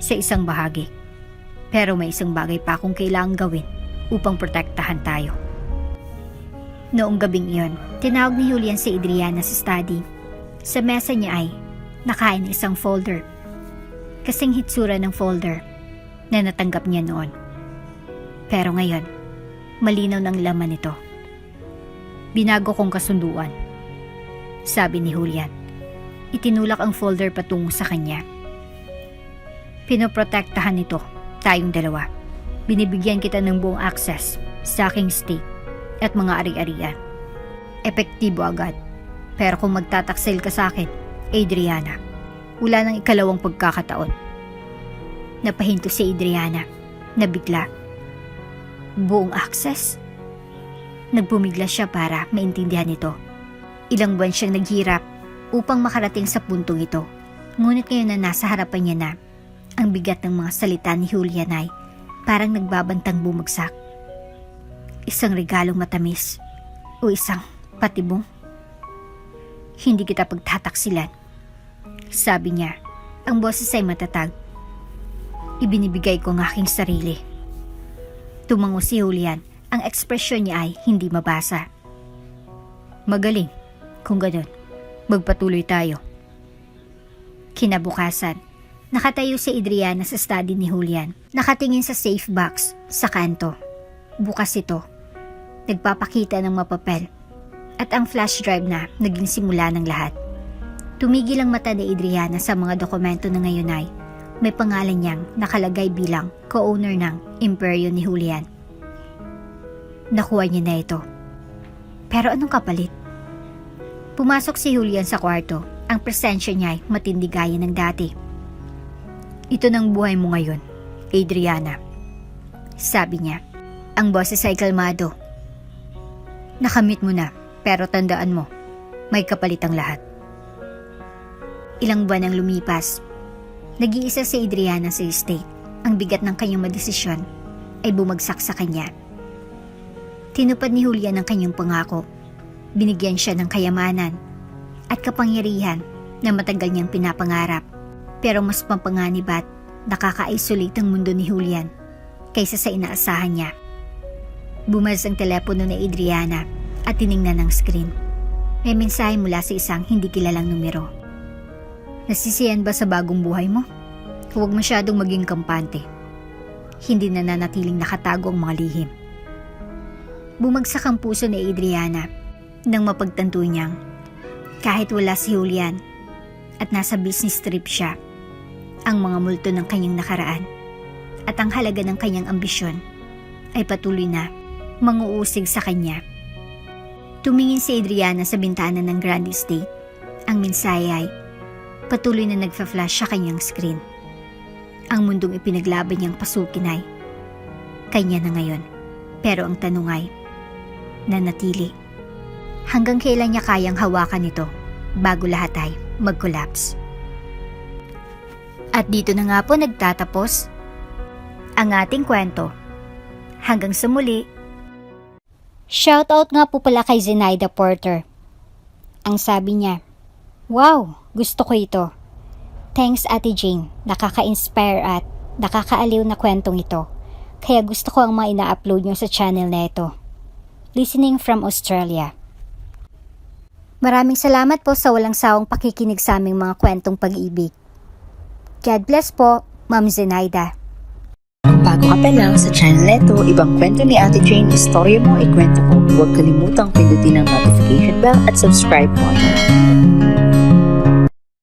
Sa isang bahagi. Pero may isang bagay pa akong kailangang gawin upang protektahan tayo. Noong gabing iyon, tinawag ni Julian si Adriana sa study. Sa mesa niya ay nakain isang folder. Kasing hitsura ng folder na natanggap niya noon. Pero ngayon, malinaw ng laman nito. Binago kong kasunduan, sabi ni Julian. Itinulak ang folder patungo sa kanya. Pinoprotektahan nito tayong dalawa. Binibigyan kita ng buong access sa aking state at mga ari-arian. Epektibo agad. Pero kung magtataksil ka sa akin, Adriana, wala nang ikalawang pagkakataon. Napahinto si Adriana na bigla. Buong access? Nagpumigla siya para maintindihan ito. Ilang buwan siyang naghirap upang makarating sa puntong ito. Ngunit ngayon na nasa harapan niya na, ang bigat ng mga salita ni Julian ay parang nagbabantang bumagsak. Isang regalong matamis o isang patibong. Hindi kita pagtataksilan, sabi niya. Ang boses ay matatag. Ibinibigay ko ang aking sarili. Tumango si Julian. Ang ekspresyon niya ay hindi mabasa. Magaling. Kung ganun, magpatuloy tayo. Kinabukasan, nakatayo si Adriana sa study ni Julian. Nakatingin sa safe box sa kanto. Bukas ito. Nagpapakita ng mapapel. At ang flash drive na naging simula ng lahat. Tumigil ang mata ni Adriana sa mga dokumento na ngayon ay may pangalan niyang nakalagay bilang co-owner ng imperyo ni Julian. Nakuha niya na ito. Pero anong kapalit? Pumasok si Julian sa kwarto. Ang presensya niya ay matindi gaya ng dati. Ito ng buhay mo ngayon, Adriana, sabi niya. Ang boses ay kalmado. Nakamit mo na, pero tandaan mo, may kapalit ang lahat. Ilang buwan ang lumipas. Nag-iisa si Adriana sa estate. Ang bigat ng kanyang madesisyon ay bumagsak sa kanya. Tinupad ni Julian ang kanyang pangako. Binigyan siya ng kayamanan at kapangyarihan na matagal niyang pinapangarap. Pero mas pampanganib at nakaka-isolate ang mundo ni Julian kaysa sa inaasahan niya. Bumaz ang telepono ni Adriana at tiningnan ang screen. May mensahe mula sa isang hindi kilalang numero. Nasisiyan ba sa bagong buhay mo? Huwag masyadong maging kampante. Hindi na nanatiling nakatago ang mga lihim. Bumagsak ang puso ni Adriana nang mapagtanto niyang kahit wala si Julian at nasa business trip siya, ang mga multo ng kanyang nakaraan at ang halaga ng kanyang ambisyon ay patuloy na manguusig sa kanya. Tumingin si Adriana sa bintana ng Grand Estate. Ang mensahe ay patuloy na nagfa-flash sa kanyang screen. Ang mundong ipinaglaban niyang pasukin ay kanya na ngayon. Pero ang tanong ay nanatili. Hanggang kailan niya kayang hawakan ito bago lahat ay mag-collapse. At dito na nga po nagtatapos ang ating kwento. Hanggang sa muli. Shoutout nga po pala kay Zenaida Porter. Ang sabi niya, "Wow, gusto ko ito. Thanks Ate Jane, nakaka-inspire at nakakaaliw na kwentong ito. Kaya gusto ko ang mga ina-upload nyo sa channel na ito. Listening from Australia." Maraming salamat po sa walang sawang pakikinig sa aming mga kwentong pag-ibig. God bless po, Ma'am Zenaida. Kung bago ka pa lang sa channel neto, ibang kwento ni Ate Jane, istorya mo, ikwento ko. Huwag kalimutang pindutin ang notification bell at subscribe button.